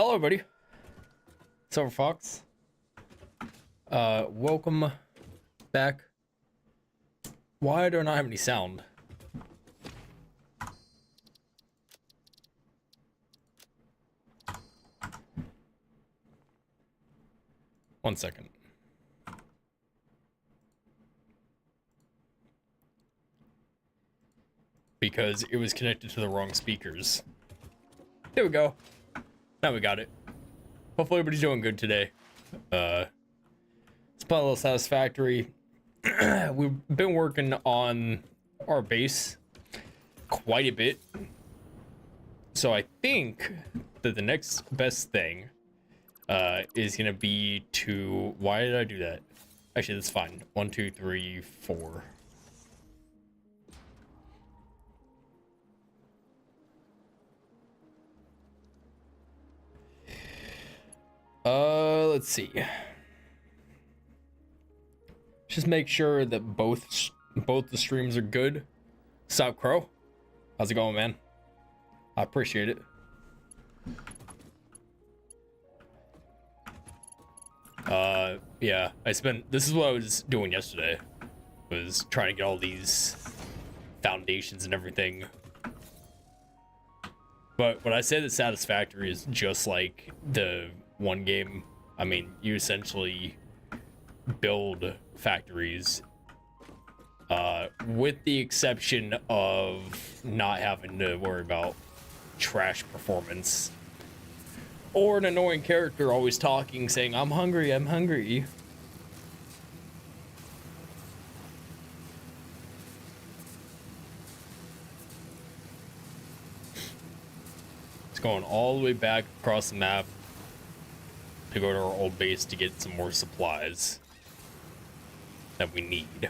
Hello, everybody. Silver Fox. Welcome back. Why do I not have any sound? One second. Because it was connected to the wrong speakers. There we go. Now we got it. Hopefully everybody's doing good today. Let's play a little Satisfactory. We've been working on our base quite a bit. So I think that the next best thing is gonna be to... Why did I do that? Actually, that's fine. 1, 2, 3, 4. Let's see. Just make sure that both the streams are good. Sup, Crow? How's it going, man? I appreciate it. Yeah, this is what I was doing yesterday. Was trying to get all these foundations and everything. But when I say that Satisfactory is just like the one game, I mean, you essentially build factories, with the exception of not having to worry about trash performance. Or an annoying character always talking, saying, I'm hungry, I'm hungry. It's going all the way back across the map to go to our old base to get some more supplies that we need.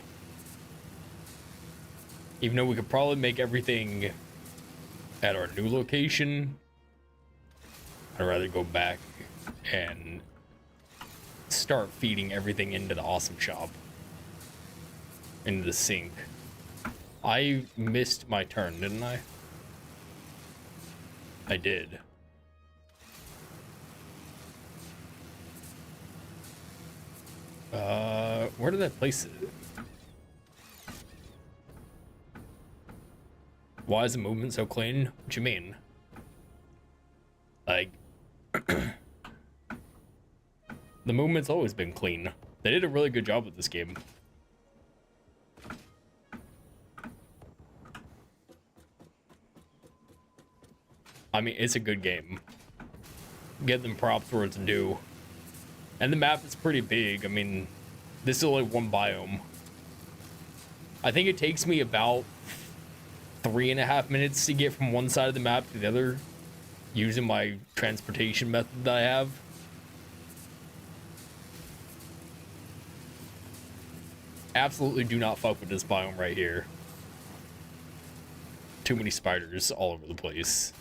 Even though we could probably make everything at our new location, I'd rather go back and start feeding everything into the awesome shop. Into the sink. I missed my turn, didn't I? I did. Where did I place it? Why is the movement so clean? What you mean? Like, the movement's always been clean. They did a really good job with this game. I mean, it's a good game. Get them props where it's due. And the map is pretty big. I mean, this is only one biome. I think it takes me about 3.5 minutes to get from one side of the map to the other using my transportation method that I have. Absolutely do not fuck with this biome right here. Too many spiders all over the place.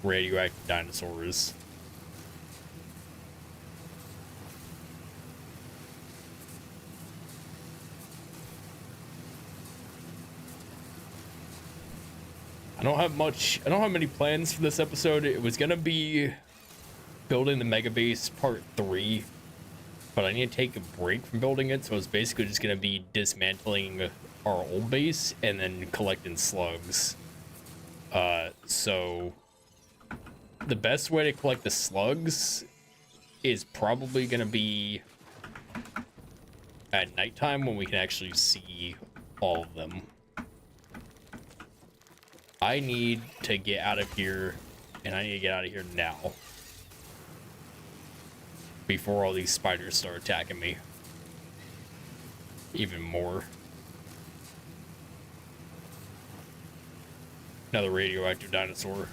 Radioactive dinosaurs. I don't have many plans for this episode. It was gonna be building the mega base part 3, but I need to take a break from building it, so it's basically just gonna be dismantling our old base and then collecting slugs. So the best way to collect the slugs is probably gonna be at nighttime when we can actually see all of them. I need to get out of here, and I need to get out of here now. Before all these spiders start attacking me. Even more. Another radioactive dinosaur.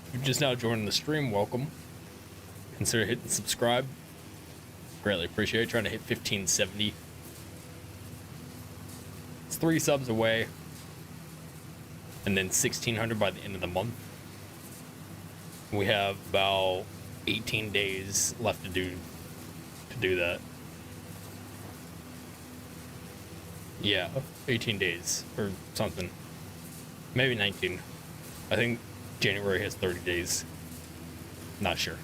If you're just now joining the stream, welcome. Consider hitting subscribe. Greatly appreciate it. Trying to hit 1570. It's 3 subs away. And then 1600 by the end of the month. We have about 18 days left to do that. Yeah, 18 days or something. Maybe 19. I think January has 30 days. Not sure.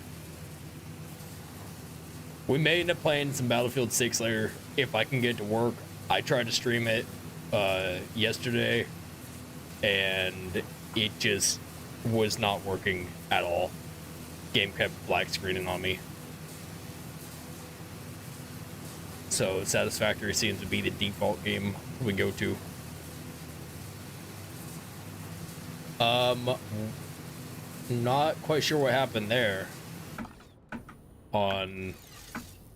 We may end up playing some Battlefield 6 later if I can get to work. I tried to stream it yesterday, and it just was not working at all. Game kept black screening on me. So Satisfactory seems to be the default game we go to. Not quite sure what happened there on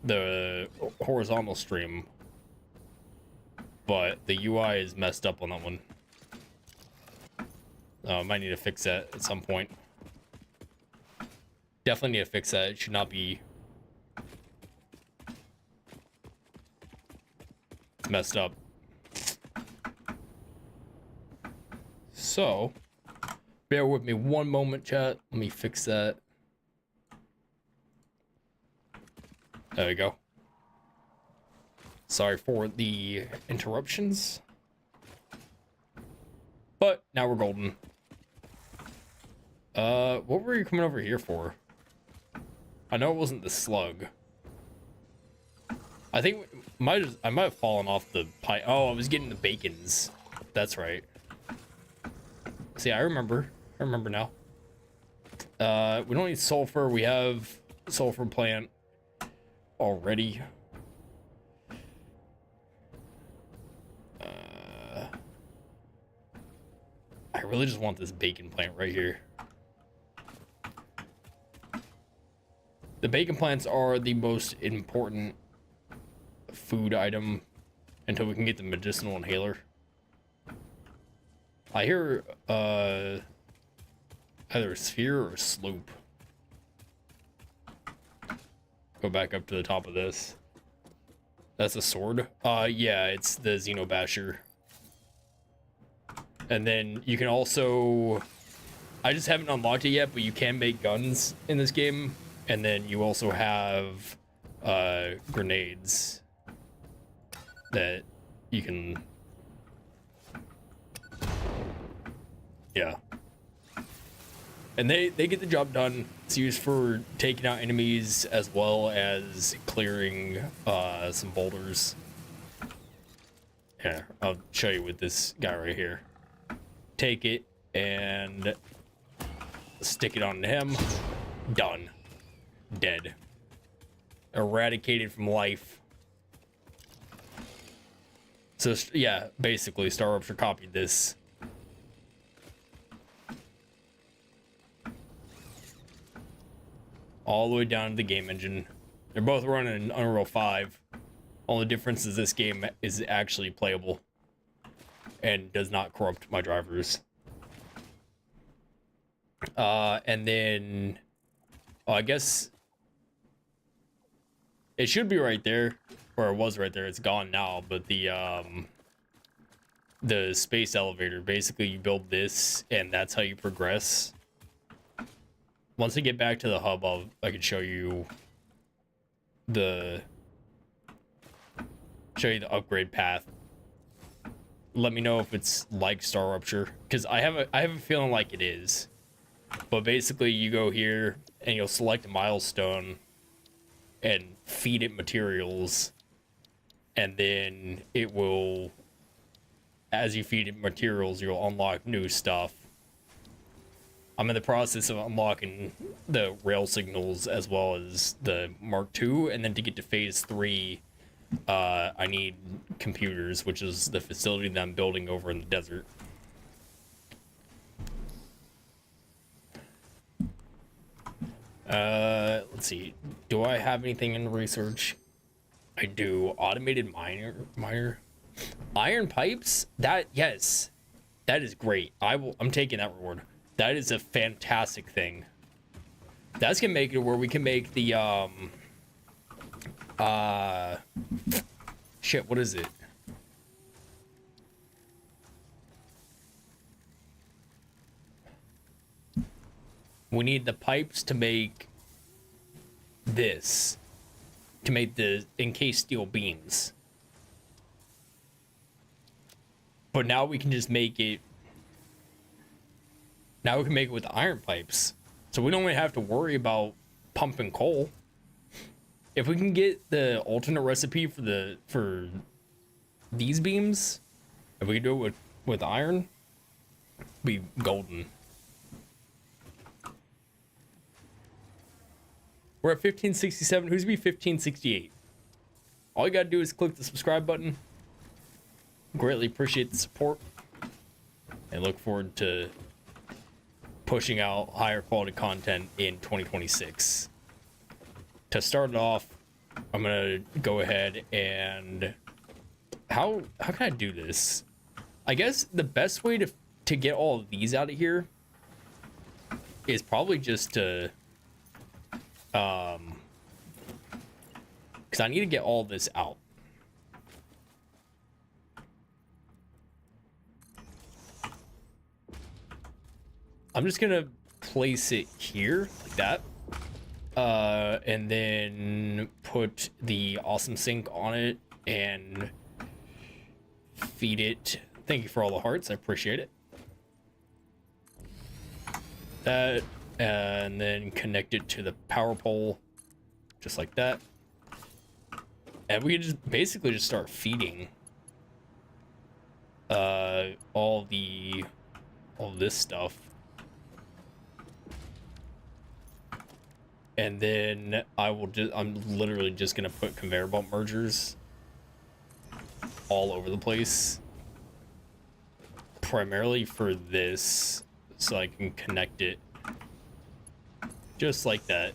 the horizontal stream, but the UI is messed up on that one. Might need to fix that at some point. Definitely need to fix that. It should not be messed up. So, bear with me one moment, chat. Let me fix that. There we go. Sorry for the interruptions. But now we're golden. What were you coming over here for? I know it wasn't the slug. I think I might have fallen off the pipe. Oh, I was getting the bacons. That's right. See, I remember. I remember now. We don't need sulfur. We have sulfur plant already. I really just want this bacon plant right here. The bacon plants are the most important food item until we can get the medicinal inhaler. I hear either a sphere or a sloop. Go back up to the top of this. That's a sword. Yeah, it's the Xenobasher. And then you can also, I just haven't unlocked it yet, but you can make guns in this game. And then you also have grenades that you can, yeah. And they get the job done. It's used for taking out enemies as well as clearing some boulders. Yeah, I'll show you with this guy right here. Take it and stick it on him. Done. Dead. Eradicated from life. So yeah, basically Star Rupture copied this. All the way down to the game engine. They're both running in Unreal 5. Only difference is this game is actually playable and does not corrupt my drivers. And then I guess it should be right there, or it was right there. It's gone now, but the space elevator, basically you build this and that's how you progress. Once I get back to the hub, I can show you the upgrade path. Let me know if it's like Star Rupture, because I have a feeling like it is. But basically you go here and you'll select a milestone and feed it materials, and then it will, as you feed it materials, you'll unlock new stuff. I'm in the process of unlocking the rail signals as well as the Mark II, and then to get to phase 3, I need computers, which is the facility that I'm building over in the desert. Let's see. Do I have anything in research? I do. Automated miner. Iron pipes? Yes. That is great. I'm taking that reward. That is a fantastic thing. That's gonna make it where we can make the shit, what is it? We need the pipes to make this, to make the encased steel beams. But now we can just make it. Now we can make it with iron pipes. So we don't even have to worry about pumping coal. If we can get the alternate recipe for these beams, if we can do it with iron, be golden. We're at 1567. Who's be 1568? All you gotta do is click the subscribe button. Greatly appreciate the support. And look forward to pushing out higher quality content in 2026. To start it off, I'm gonna go ahead and how can I do this? I guess the best way to get all of these out of here is probably just to because I need to get all this out. I'm just gonna place it here like that, and then put the awesome sink on it and feed it. Thank you for all the hearts, I appreciate it. That, and then connect it to the power pole, just like that. And we just basically just start feeding all this stuff. And then I'm literally just gonna put conveyor belt mergers all over the place, primarily for this, so I can connect it just like that.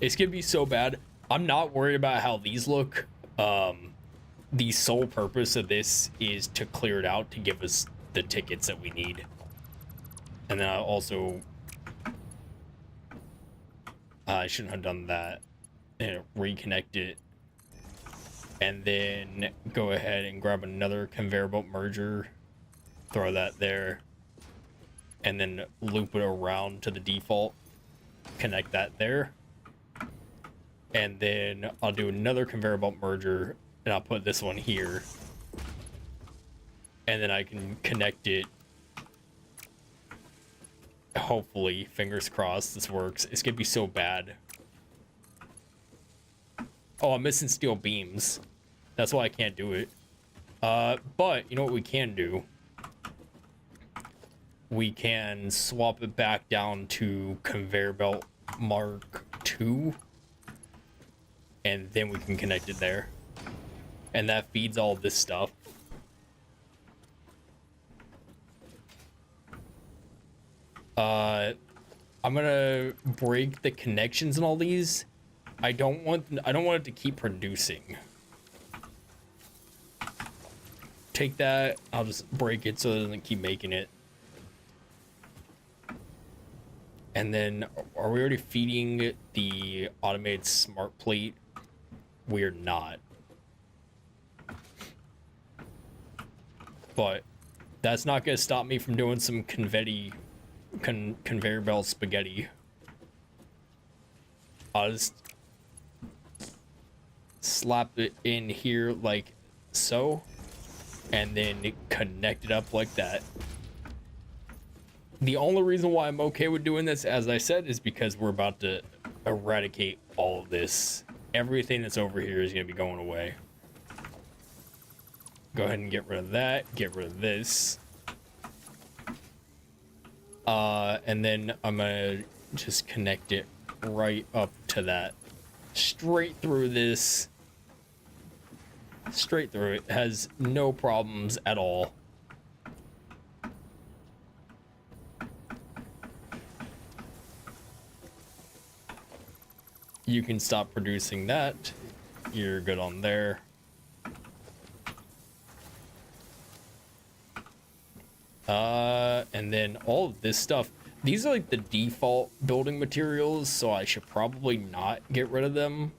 It's gonna be so bad. I'm not worried about how these look. The sole purpose of this is to clear it out to give us the tickets that we need. And then I shouldn't have done that. And reconnect it. And then go ahead and grab another conveyor belt merger. Throw that there. And then loop it around to the default. Connect that there. And then I'll do another conveyor belt merger. And I'll put this one here. And then I can connect it. Hopefully, fingers crossed, this works. It's gonna be so bad. Oh, I'm missing steel beams. That's why I can't do it. But you know what we can do? We can swap it back down to conveyor belt Mark II. And then we can connect it there. And that feeds all this stuff. I'm gonna break the connections in all these. I don't want it to keep producing. Take that, I'll just break it so it doesn't keep making it. And then, are we already feeding the automated smart plate? We're not. But that's not gonna stop me from doing some conveyor belt spaghetti. I'll just slap it in here like so, and then connect it up like that. The only reason why I'm okay with doing this, as I said, is because we're about to eradicate all of this. Everything that's over here is going to be going away. Go ahead and get rid of that. Get rid of this. And then I'm going to just connect it right up to that. Straight through this. Straight through it. Has no problems at all. You can stop producing that. You're good on there. And then all of this stuff, these are like the default building materials, so I should probably not get rid of them.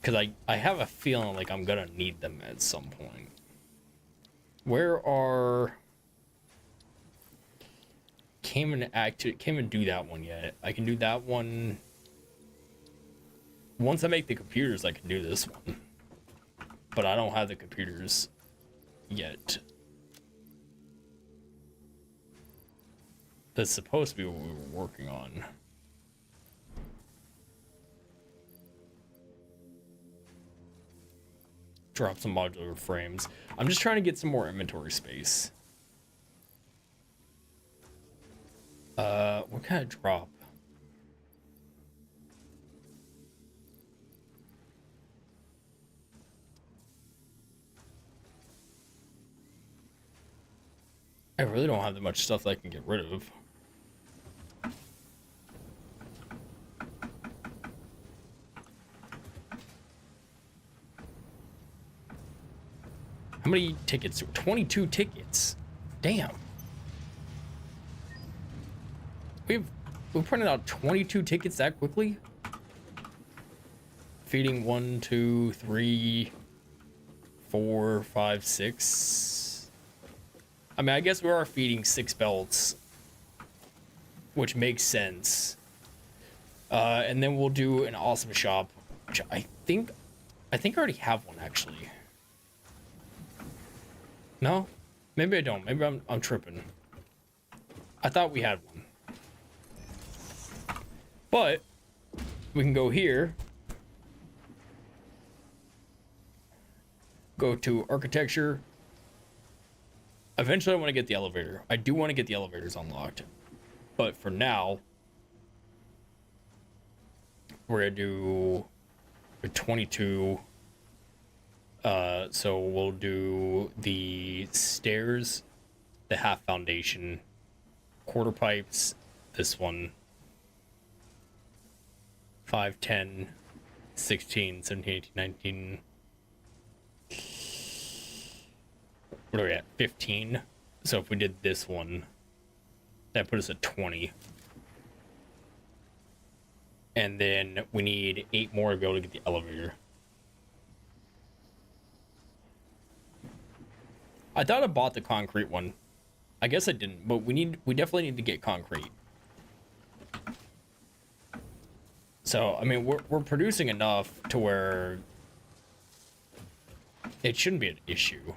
Because I have a feeling like I'm gonna need them at some point. Where are... Can't even do that one yet. I can do that one... Once I make the computers, I can do this one. But I don't have the computers. yet. That's supposed to be what we were working on. Drop some modular frames. I'm just trying to get some more inventory space. What kind of drop? I really don't have that much stuff that I can get rid of. How many tickets? 22 tickets. Damn. We printed out 22 tickets that quickly? Feeding 1, 2, 3, 4, 5, 6. I mean, I guess we are feeding 6 belts, which makes sense. And then we'll do an awesome shop, which I think I already have one actually. No, maybe I don't. Maybe I'm tripping. I thought we had one, but we can go here. Go to architecture. Eventually I want to get the elevator. I do want to get the elevators unlocked. But for now, we're going to do a 22. So we'll do the stairs, the half foundation, quarter pipes, this one, 5, 10, 16, 17, 18, 19. What are we at? 15. So if we did this one, that put us at 20. And then we need 8 more to be able to get the elevator. I thought I bought the concrete one. I guess I didn't, but we definitely need to get concrete. So, I mean, we're producing enough to where it shouldn't be an issue.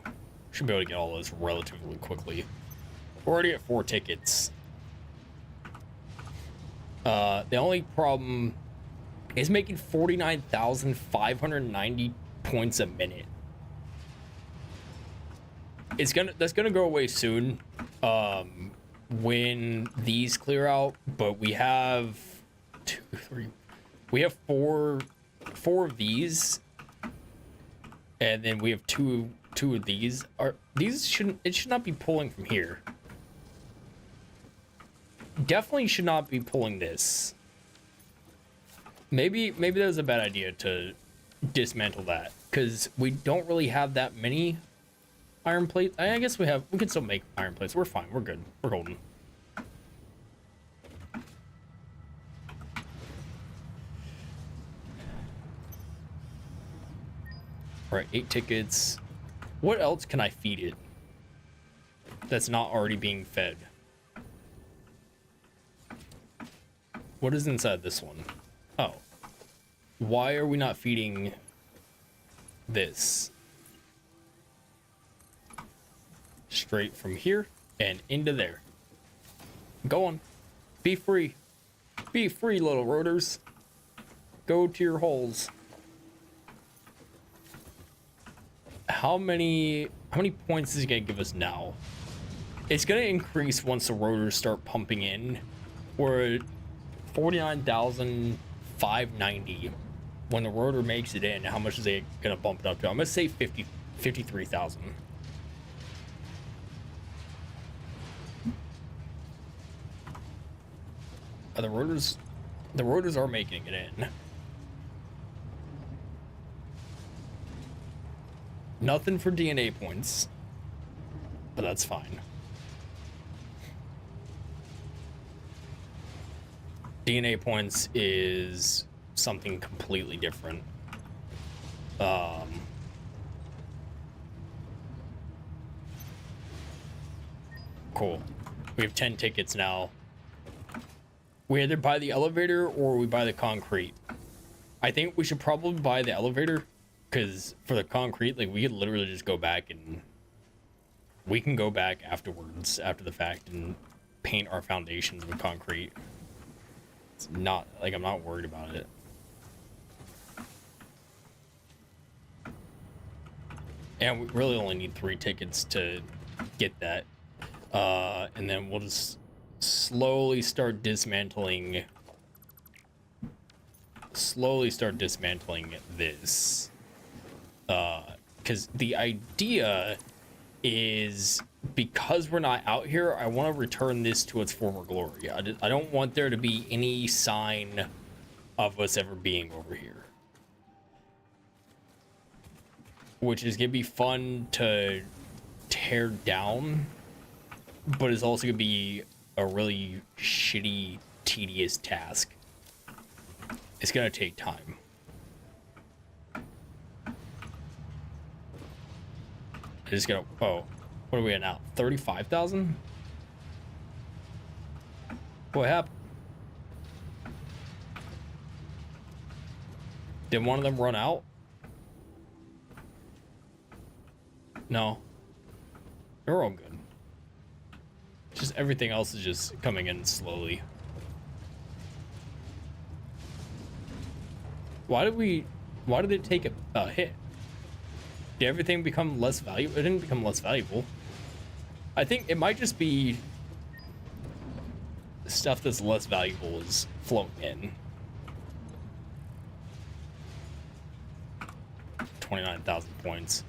Should be able to get all this relatively quickly. We're already at 4 tickets. The only problem is making 49,590 points a minute. That's gonna go away soon, when these clear out. But we have 2, 3. We have four of these, and then we have two of these. It should not be pulling from here. Definitely should not be pulling this. Maybe that was a bad idea to dismantle that, because we don't really have that many iron plates. I guess we can still make iron plates. We're fine. We're good. We're golden. All right, 8 tickets. What else can I feed it that's not already being fed? What is inside this one? Oh. Why are we not feeding this? Straight from here and into there. Go on. Be free. Be free, little rotors. Go to your holes. How many points is it gonna give us now? It's gonna increase once the rotors start pumping in. We're at 49,590. When the rotor makes it in, how much is it gonna bump it up to? I'm gonna say 53,000. The rotors are making it in. Nothing for DNA points, but that's fine. DNA points is something completely different. Cool. We have 10 tickets now. We either buy the elevator or we buy the concrete. I think we should probably buy the elevator, because for the concrete, like, we could literally just go back and We can go back afterwards, after the fact, and paint our foundations with concrete. It's not, like, I'm not worried about it. And we really only need 3 tickets to get that. And then we'll just slowly start dismantling this. Because the idea is, because we're not out here, I want to return this to its former glory. I don't want there to be any sign of us ever being over here. Which is going to be fun to tear down, but it's also going to be a really shitty, tedious task. It's going to take time. I just gotta, oh, what are we at now? 35,000? What happened? Did one of them run out? No. They're all good. Just everything else is just coming in slowly. Why did it take a hit? Did everything become less valuable? It didn't become less valuable. I think it might just be stuff that's less valuable is flowing in. 29,000 points.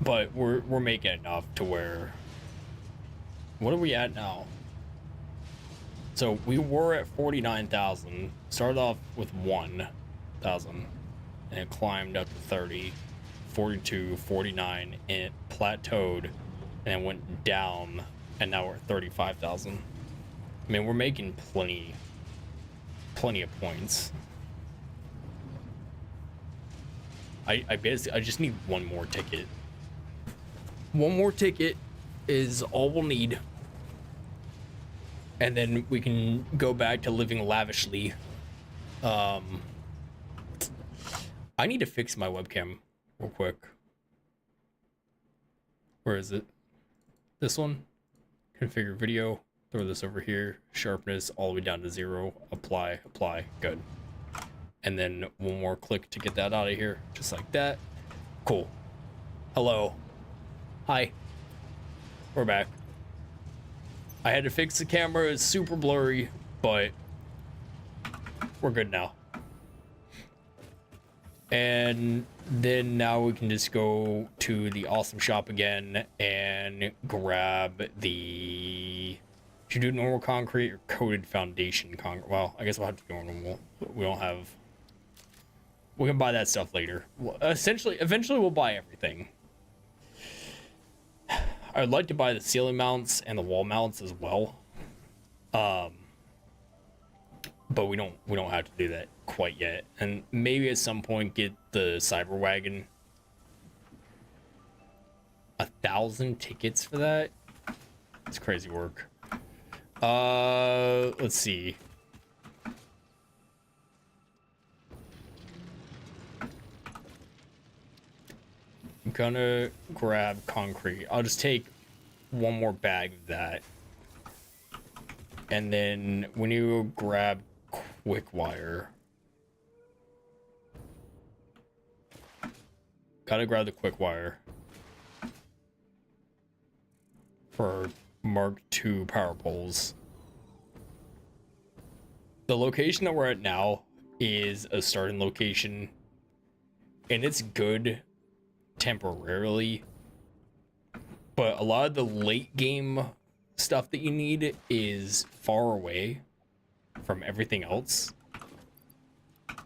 But we're making enough to where, what are we at now? So we were at 49,000, started off with 1,000, and it climbed up to 30, 42, 49, and it plateaued, and it went down, and now we're at 35,000. I mean, we're making plenty of points. I just need one more ticket. One more ticket is all we'll need. And then we can go back to living lavishly. I need to fix my webcam real quick. Where is it? This one? Configure video. Throw this over here. Sharpness all the way down to 0. Apply. Good. And then one more click to get that out of here. Just like that. Cool. Hello. Hi. We're back. I had to fix the camera. It's super blurry, but we're good now. And then now we can just go to the awesome shop again and grab the... Should we do normal concrete or coated foundation concrete? Well, I guess we'll have to do normal. We don't have... We can buy that stuff later. Eventually we'll buy everything. I would like to buy the ceiling mounts and the wall mounts as well. But we don't have to do that quite yet. And maybe at some point get the cyber wagon. 1,000 tickets for that? It's crazy work. Let's see. I'm gonna grab concrete. I'll just take one more bag of that. And then when you grab quick wire, gotta grab the quick wire for Mark II power poles. The location that we're at now is a starting location, and it's good temporarily, but a lot of the late game stuff that you need is far away from everything else,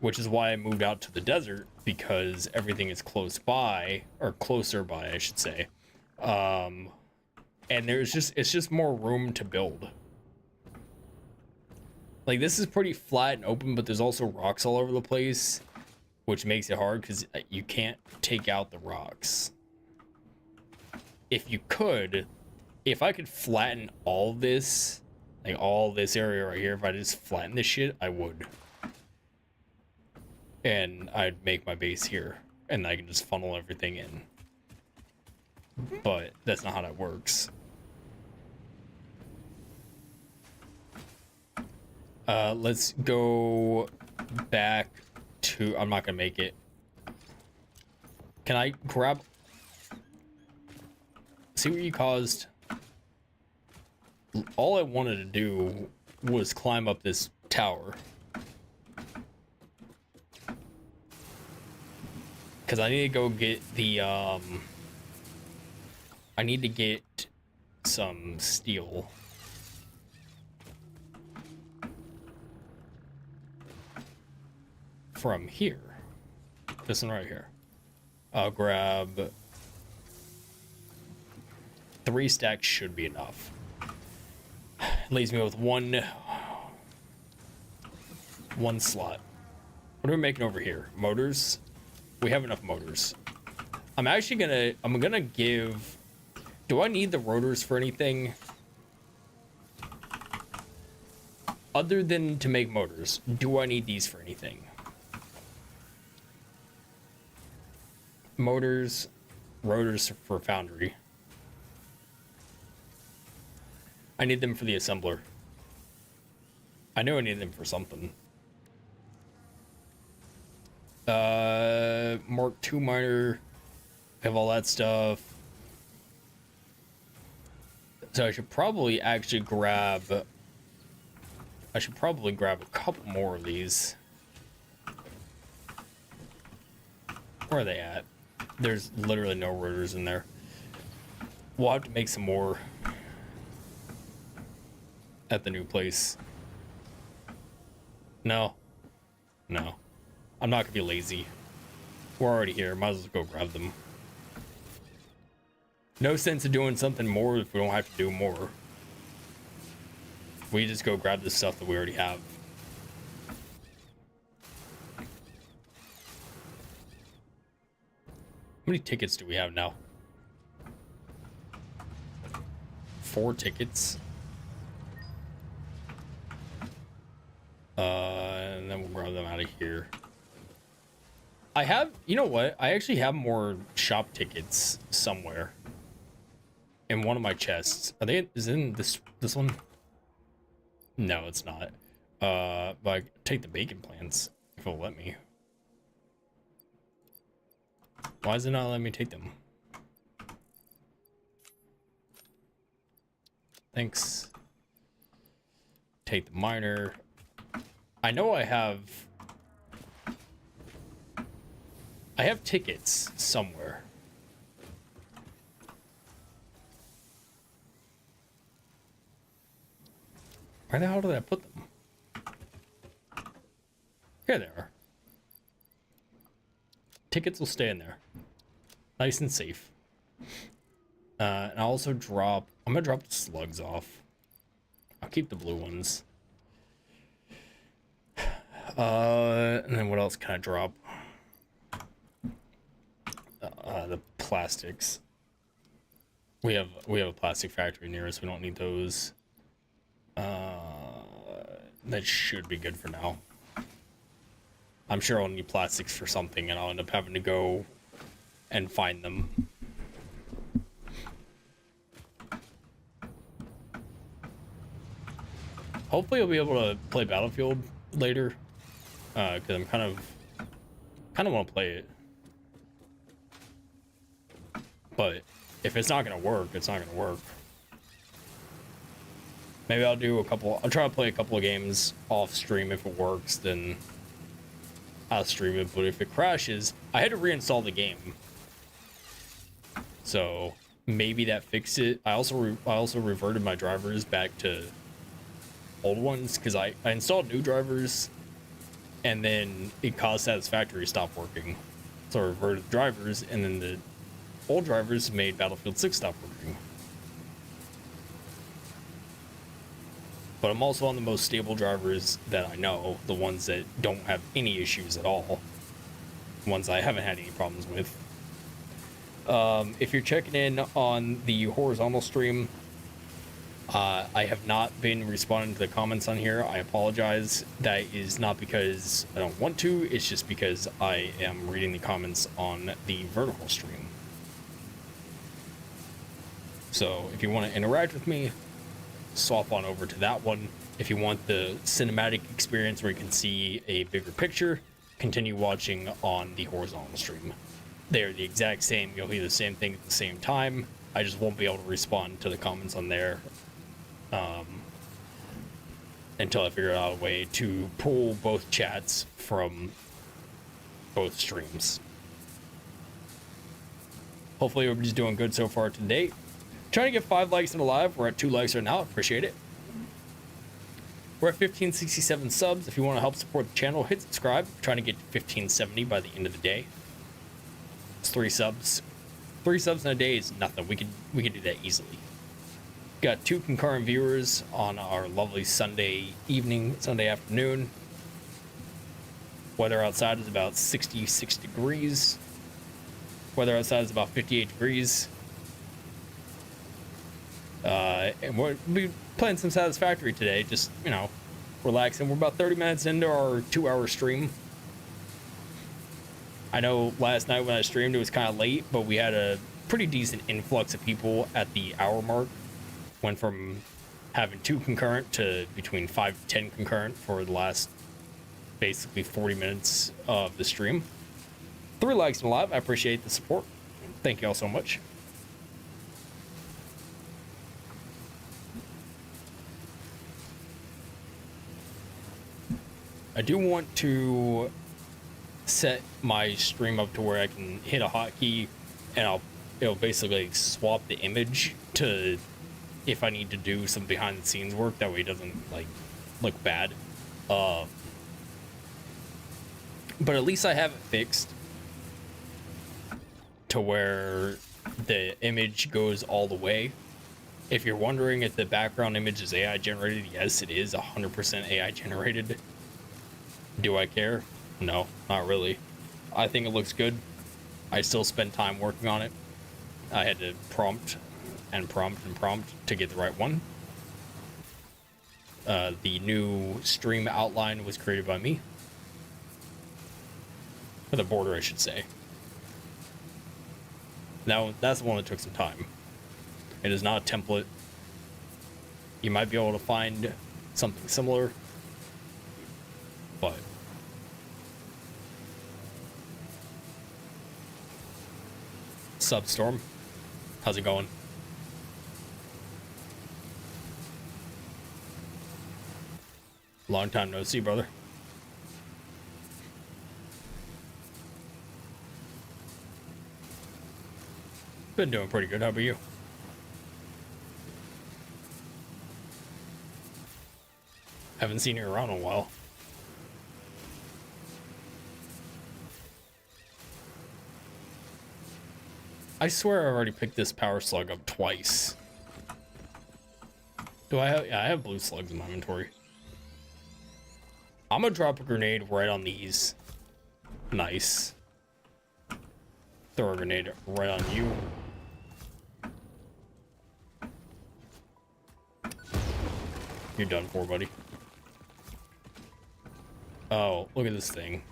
which is why I moved out to the desert, because everything is close by, or closer by, I should say. And it's just more room to build. Like, this is pretty flat and open, but there's also rocks all over the place, which makes it hard because you can't take out the rocks. If I could flatten all this, like all this area right here, if I just flatten this shit, I would. And I'd make my base here, and I can just funnel everything in. but that's not how that works. Let's go back to... I'm not gonna make it. Can I grab... See what you caused? All I wanted to do was climb up this tower. Because I need to go get the, I need to get some steel. From here. This one right here. I'll grab 3 stacks should be enough. Leaves me with one slot. What are we making over here? Motors? We have enough motors. I'm gonna give... Do I need the rotors for anything? Other than to make motors, do I need these for anything? Motors, rotors for foundry. I need them for the assembler. I know I need them for something. Mark II miner. Have all that stuff. So I should probably actually grab... I should probably grab a couple more of these. Where are they at? There's literally no rotors in there. We'll have to make some more at the new place. No. I'm not gonna be lazy. We're already here. Might as well go grab them. No sense of doing something more if we don't have to do more. We just go grab the stuff that we already have. How many tickets do we have now? 4 tickets. And then we'll grab them out of here. I have, you know what? I actually have more shop tickets somewhere. In one of my chests. Are they, is it in this one? No, it's not. But I take the bacon plans if it'll let me. Why is it not letting me take them? Thanks. Take the miner. I know I have tickets somewhere. Where the hell did I put them? Here they are. Tickets will stay in there. Nice and safe. And I'll also drop... I'm gonna drop the slugs off. I'll keep the blue ones. And then what else can I drop? The plastics. We have a plastic factory near us. We don't need those. That should be good for now. I'm sure I'll need plastics for something, and I'll end up having to go and find them. Hopefully I'll be able to play Battlefield later, because I'm kind of want to play it. But if it's not gonna work, it's not gonna work. Maybe I'll try to play a couple of games off stream. If it works, then I'll stream it. But if it crashes, I had to reinstall the game. So maybe that fixed it. I also reverted my drivers back to old ones because I installed new drivers and then it caused Satisfactory to stop working. So I reverted the drivers, and then the old drivers made Battlefield 6 stop working. But I'm also on the most stable drivers that I know, the ones that don't have any issues at all, ones I haven't had any problems with. If you're checking in on the horizontal stream, I have not been responding to the comments on here. I apologize. That is not because I don't want to, it's just because I am reading the comments on the vertical stream. So if you want to interact with me, swap on over to that one. If you want the cinematic experience where you can see a bigger picture, continue watching on the horizontal stream. They're the exact same. You'll hear the same thing at the same time. I just won't be able to respond to the comments on there until I figure out a way to pull both chats from both streams. Hopefully everybody's doing good so far today. Trying to get 5 likes in a live. We're at 2 likes right now. Appreciate it. We're at 1567 subs. If you want to help support the channel, hit subscribe. We're trying to get to 1570 by the end of the day. It's 3 subs. 3 subs in a day is nothing. We could do that easily. Got 2 concurrent viewers on our lovely Sunday evening, Sunday afternoon. Weather outside is about 66 degrees. Weather outside is about 58 degrees. And we'll be playing some Satisfactory today, just, you know, relaxing. We're about 30 minutes into our 2-hour stream. I know last night when I streamed it was kind of late, but we had a pretty decent influx of people at the hour mark. Went from having 2 concurrent to between 5 to 10 concurrent for the last basically 40 minutes of the stream. 3 likes and live. I appreciate the support. Thank you all so much. I do want to set my stream up to where I can hit a hotkey and it'll basically swap the image to if I need to do some behind the scenes work, that way it doesn't like look bad. But at least I have it fixed to where the image goes all the way. If you're wondering if the background image is AI generated, yes, it is 100% AI generated. Do I care? No, not really. I think it looks good. I still spend time working on it. I had to prompt to get the right one. The new stream outline was created by me. For the border, I should say. Now, that's the one that took some time. It is not a template. You might be able to find something similar, but Substorm, how's it going? Long time no see, brother. Been doing pretty good. How about you? Haven't seen you around in a while. I swear I already picked this power slug up twice. Do I have? Yeah, I have blue slugs in my inventory. I'm gonna drop a grenade right on these. Nice. Throw a grenade right on you. You're done for, buddy. Oh, look at this thing.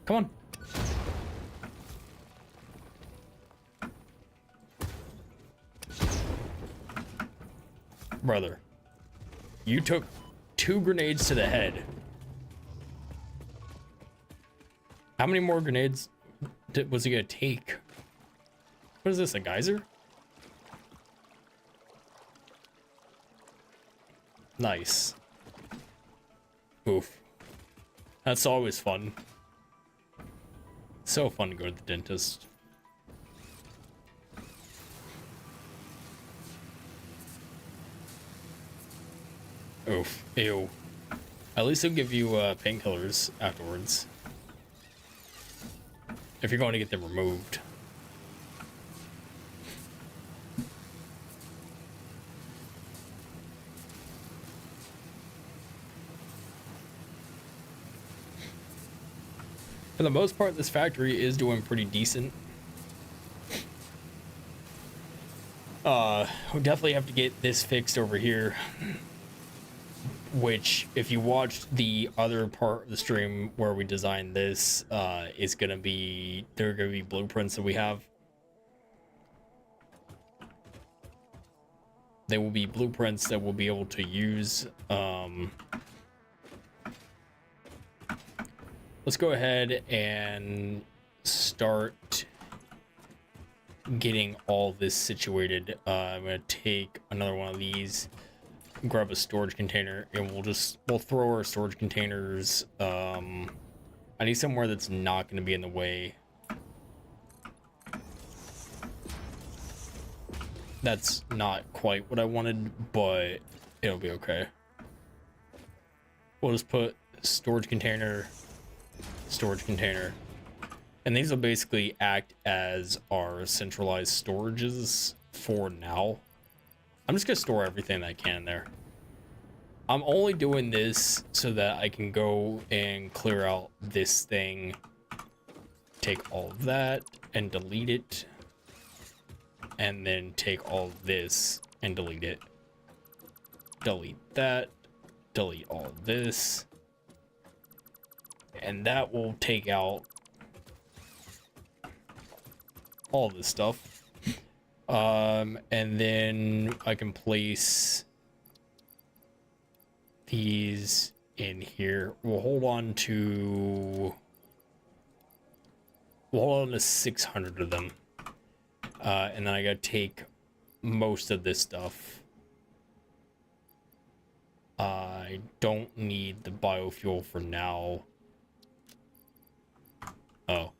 Come on. Brother, you took 2 grenades to the head. How many more grenades was he gonna take? What is this, a geyser? Nice. Oof. That's always fun. So fun to go to the dentist. Oof. Ew. At least they'll give you painkillers afterwards. If you're going to get them removed. For the most part, this factory is doing pretty decent. We definitely have to get this fixed over here. Which, if you watched the other part of the stream where we designed this, is gonna be, there are gonna be blueprints that we have. they will be blueprints that we'll be able to use. Let's go ahead and start getting all this situated. I'm gonna take another one of these, grab a storage container, and we'll throw our storage containers. I need somewhere that's not going to be in the way. That's not quite what I wanted, but it'll be okay. We'll just put storage container, and these will basically act as our centralized storages for now. I'm just gonna store everything that I can there. I'm only doing this so that I can go and clear out this thing, take all of that and delete it, and then take all of this and delete it. Delete that, delete all of this, and that will take out all this stuff. And then I can place these in here. We'll hold on to 600 of them. And then I gotta take most of this stuff. I don't need the biofuel for now. Oh,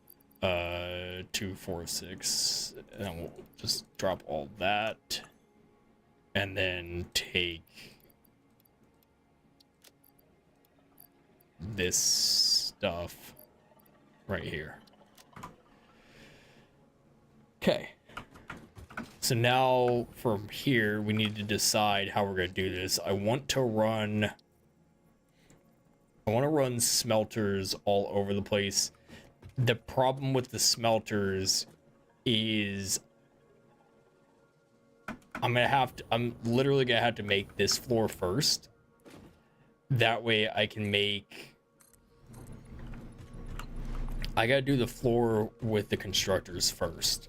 2, 4, 6, and then we'll just drop all that, and then take this stuff right here. Okay. So now from here, we need to decide how we're going to do this. I want to run smelters all over the place. The problem with the smelters is I'm literally going to have to make this floor first. That way I gotta do the floor with the constructors first,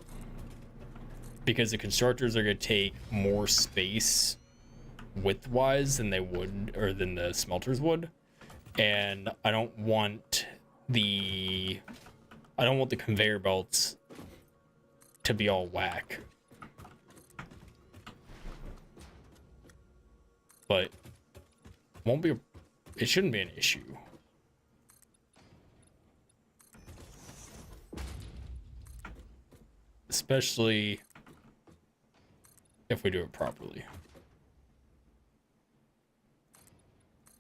because the constructors are gonna take more space width-wise than than the smelters would, and I don't want the conveyor belts to be all whack. But it shouldn't be an issue. Especially if we do it properly.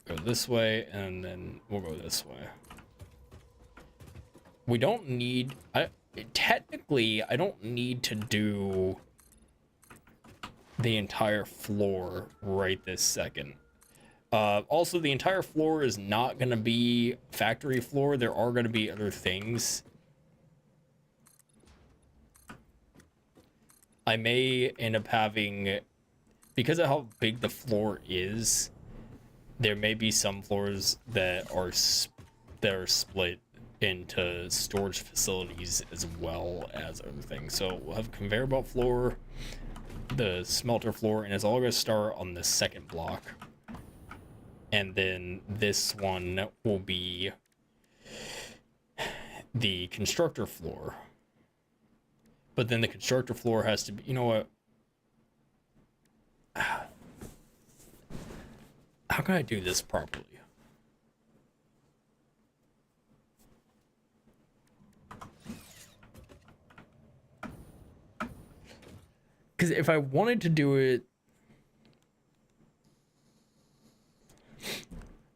Go this way, and then we'll go this way. We don't need... technically, I don't need to do the entire floor right this second. Also, the entire floor is not going to be factory floor. There are going to be other things. I may end up having, because of how big the floor is, there may be some floors that are split into storage facilities as well as other things. So we'll have conveyor belt floor, the smelter floor, and it's all going to start on the second block. And then this one will be the constructor floor. But then the constructor floor has to be, you know what? How can I do this properly? Because if I wanted to do it,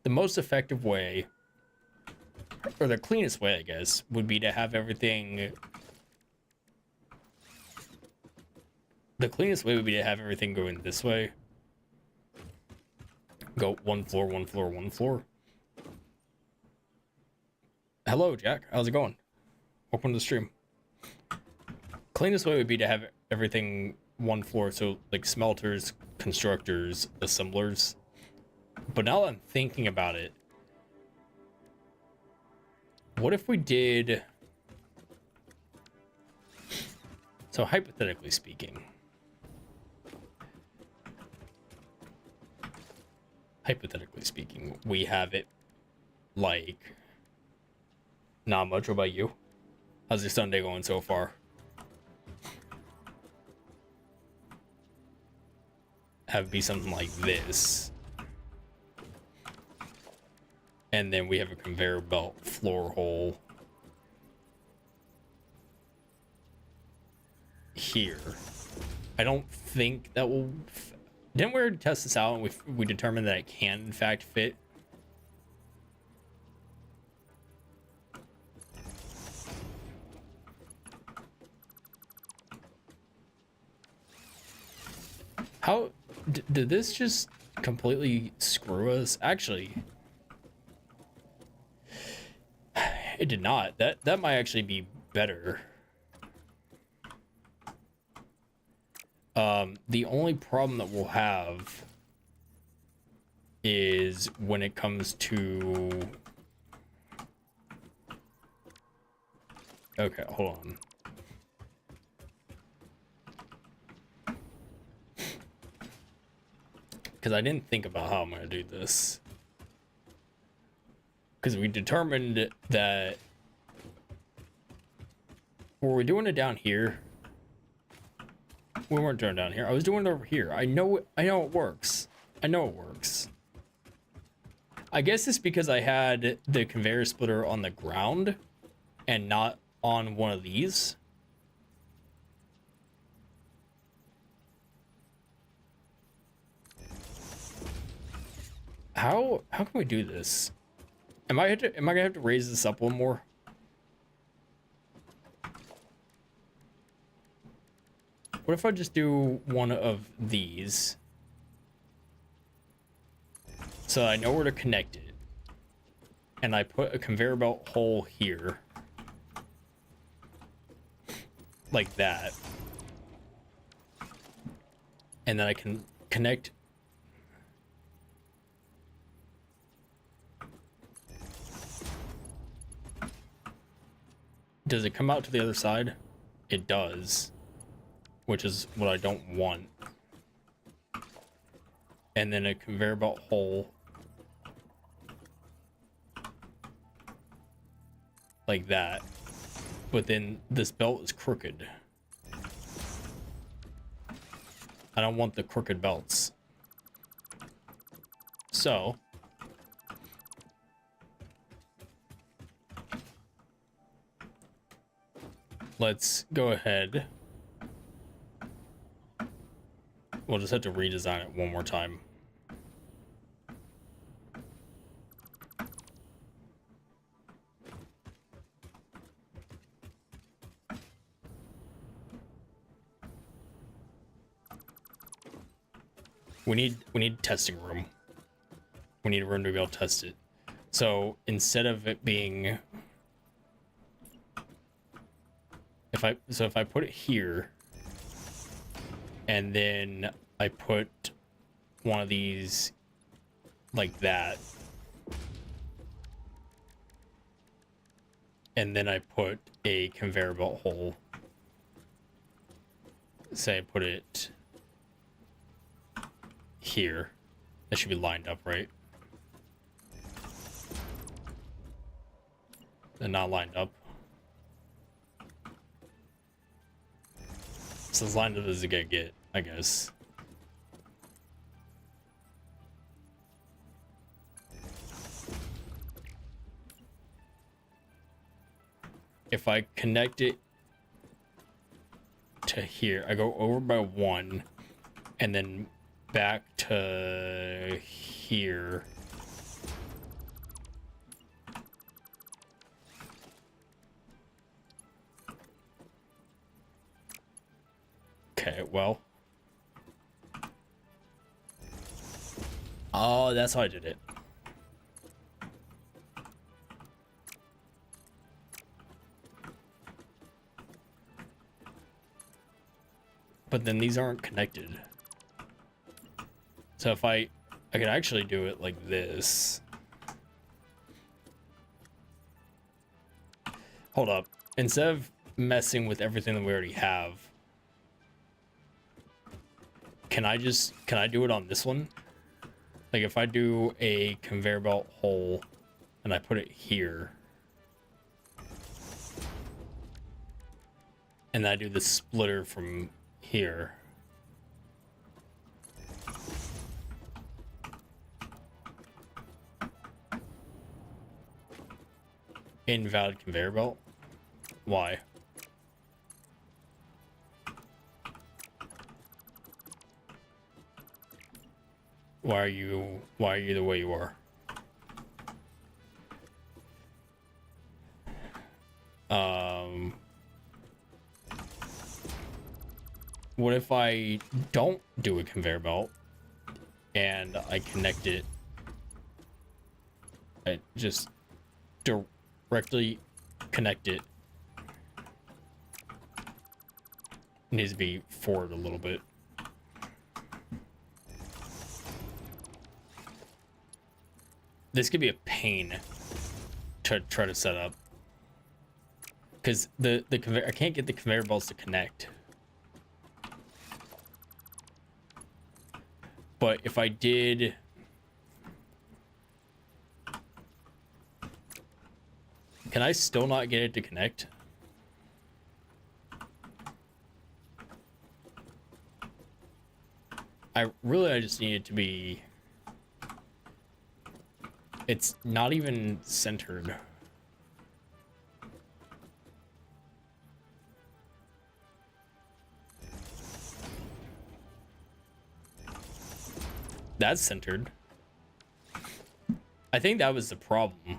the most effective way, or the cleanest way, I guess, would be to have everything... The cleanest way would be to have everything going this way. Go one floor, one floor, one floor. Hello, Jack. How's it going? Welcome to the stream. Cleanest way would be to have everything one floor, so like smelters, constructors, assemblers. But now that I'm thinking about it, what if we did... So hypothetically speaking, hypothetically speaking, we have it like not much. What about you? How's your Sunday going so far? Have it be something like this. And then we have a conveyor belt floor hole here. I don't think that will... Didn't we already test this out and we determined that it can in fact fit? How did this just completely screw us? Actually, it did not. That might actually be better. The only problem that we'll have is when it comes to... Okay, hold on. Because I didn't think about how I'm going to do this. Because we determined that... Were we doing it down here? We weren't doing it down here. I was doing it over here. I know it works. I know it works. I guess it's because I had the conveyor splitter on the ground and not on one of these. How can we do this? Am I gonna have to raise this up one more? What if I just do one of these? So I know where to connect it. And I put a conveyor belt hole here. Like that. And then I can connect. Does it come out to the other side? It does. Which is what I don't want. And then a conveyor belt hole. Like that. But then this belt is crooked. I don't want the crooked belts. So... let's go ahead. We'll just have to redesign it one more time. We need testing room. We need a room to be able to test it. So instead of it being, if I put it here, and then I put one of these like that, and then I put a conveyor belt hole. Say I put it here. That should be lined up, right? They're not lined up. So as lined up as it can get, I guess. If I connect it to here, I go over by one and then back to here. Okay, well. Oh, that's how I did it. But then these aren't connected. So if I could actually do it like this. Hold up. Instead of messing with everything that we already have, can I do it on this one? Like if I do a conveyor belt hole and I put it here, and I do the splitter from here. Invalid conveyor belt? Why? Why are you the way you are? What if I don't do a conveyor belt and I connect it? I just directly connect it. Needs to be forward a little bit. This could be a pain to try to set up, because the conveyor, I can't get the conveyor belts to connect. But if I did, can I still not get it to connect? I just need it to be, it's not even centered. That's centered. I think that was the problem.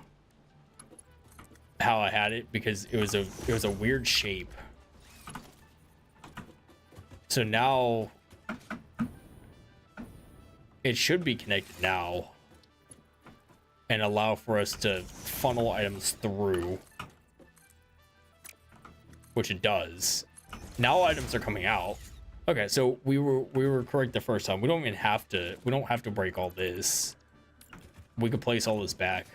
How I had it, because it was a weird shape. So now it should be connected now and allow for us to funnel items through, which it does. Now items are coming out. Okay, so we were correct the first time. We don't have to break all this. We could place all this back.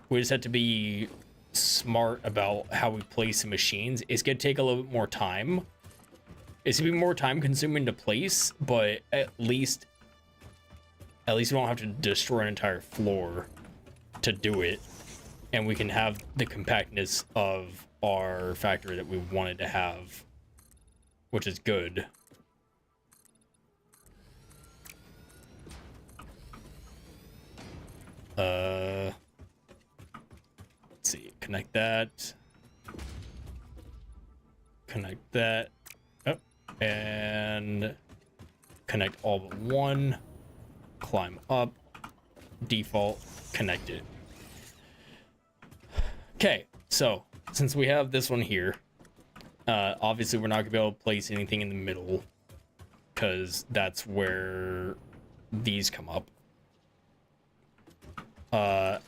We just have to be smart about how we place the machines. It's gonna take a little bit more time. It's gonna be more time consuming to place, but at least we don't have to destroy an entire floor to do it, and we can have the compactness of our factory that we wanted to have, which is good. Let's see, connect that, oh, and connect all but one, climb up, default, connect it. Okay, so since we have this one here, obviously we're not gonna be able to place anything in the middle, because that's where these come up.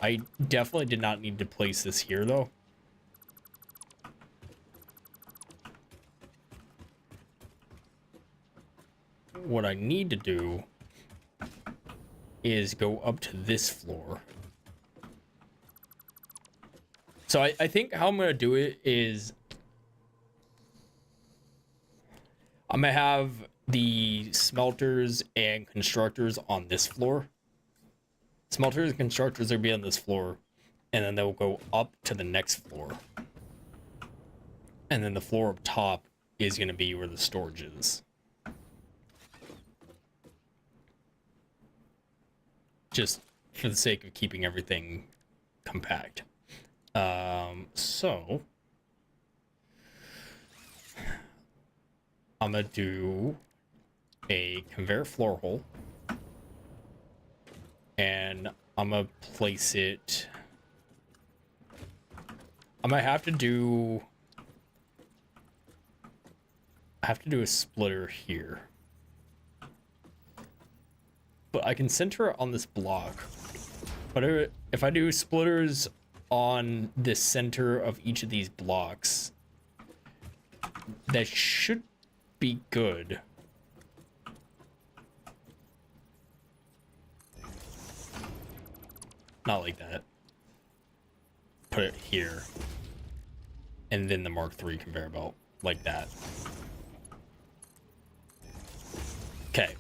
I definitely did not need to place this here, though. What I need to do is go up to this floor. So I think how I'm going to do it is I'm going to have the smelters and constructors on this floor. Smelters and constructors will be on this floor, and then they'll go up to the next floor. And then the floor up top is going to be where the storage is. Just for the sake of keeping everything compact. So I'm going to do a conveyor floor hole. And I'm gonna place it. I might have to do. I have to do a splitter here. But I can center it on this block. But if I do splitters on the center of each of these blocks, that should be good. Not like that. Put it here. And then the Mark III conveyor belt. Like that. Okay.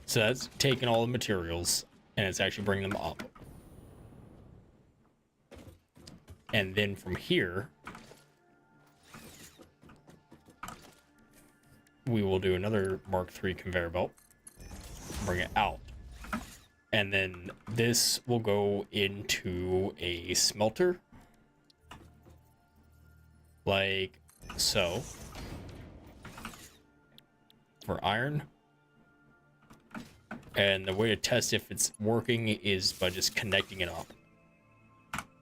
So that's taking all the materials. and it's actually bringing them up. And then from here, we will do another Mark III conveyor belt, bring it out. And then this will go into a smelter, like so, for iron. And the way to test if it's working is by just connecting it up.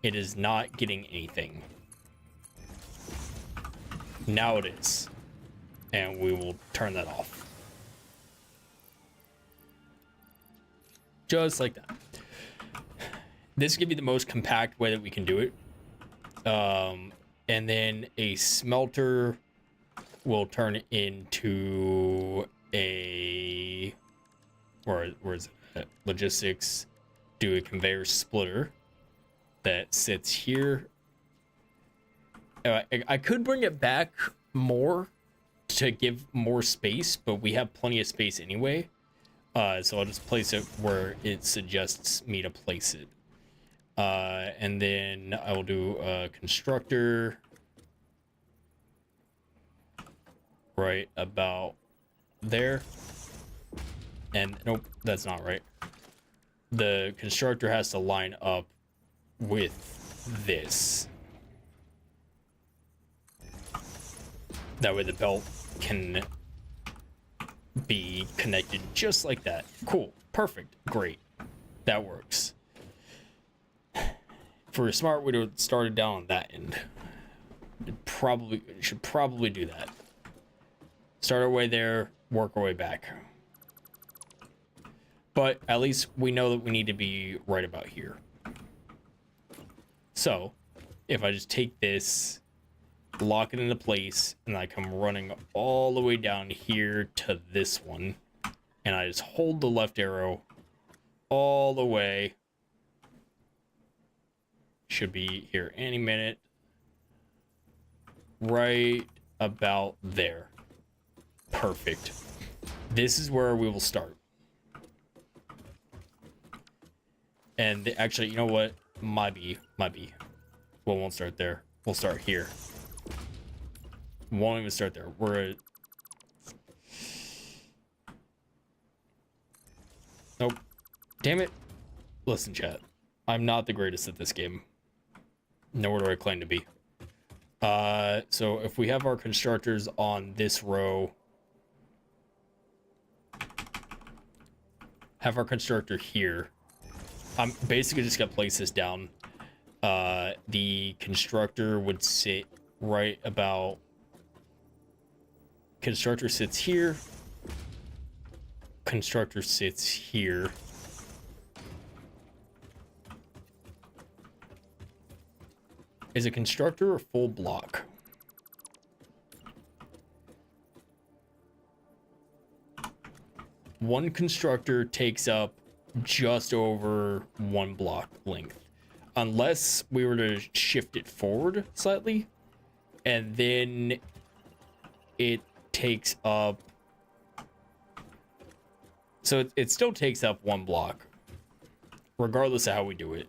It is not getting anything. Now it is. And we will turn that off. Just like that. This could be the most compact way that we can do it. And then a smelter will turn into a... where is it? Logistics. Do a conveyor splitter that sits here. I could bring it back more to give more space, but we have plenty of space anyway. So I'll just place it where it suggests me to place it. And then I will do a constructor right about there. And nope, that's not right. The constructor has to line up with this. That way the belt can be connected just like that. Cool. Perfect. Great. That works. For a smart, we would have started down on that end. Should probably do that. Start our way there, work our way back. But at least we know that we need to be right about here. So, if I just take this, lock it into place, and I come running all the way down here to this one, and I just hold the left arrow all the way. Should be here any minute. Right about there. Perfect. This is where we will start. And actually, you know what? Might be. Well, won't start there. We'll start here. Won't even start there. Nope. Damn it. Listen, chat. I'm not the greatest at this game. Nor do I claim to be. So if we have our constructors on this row, have our constructor here. I'm basically just gonna place this down. The constructor would sit right about... Constructor sits here. Constructor sits here. Is a constructor a full block? One constructor takes up just over one block length. Unless we were to shift it forward slightly, and then it takes up... So it still takes up one block, regardless of how we do it.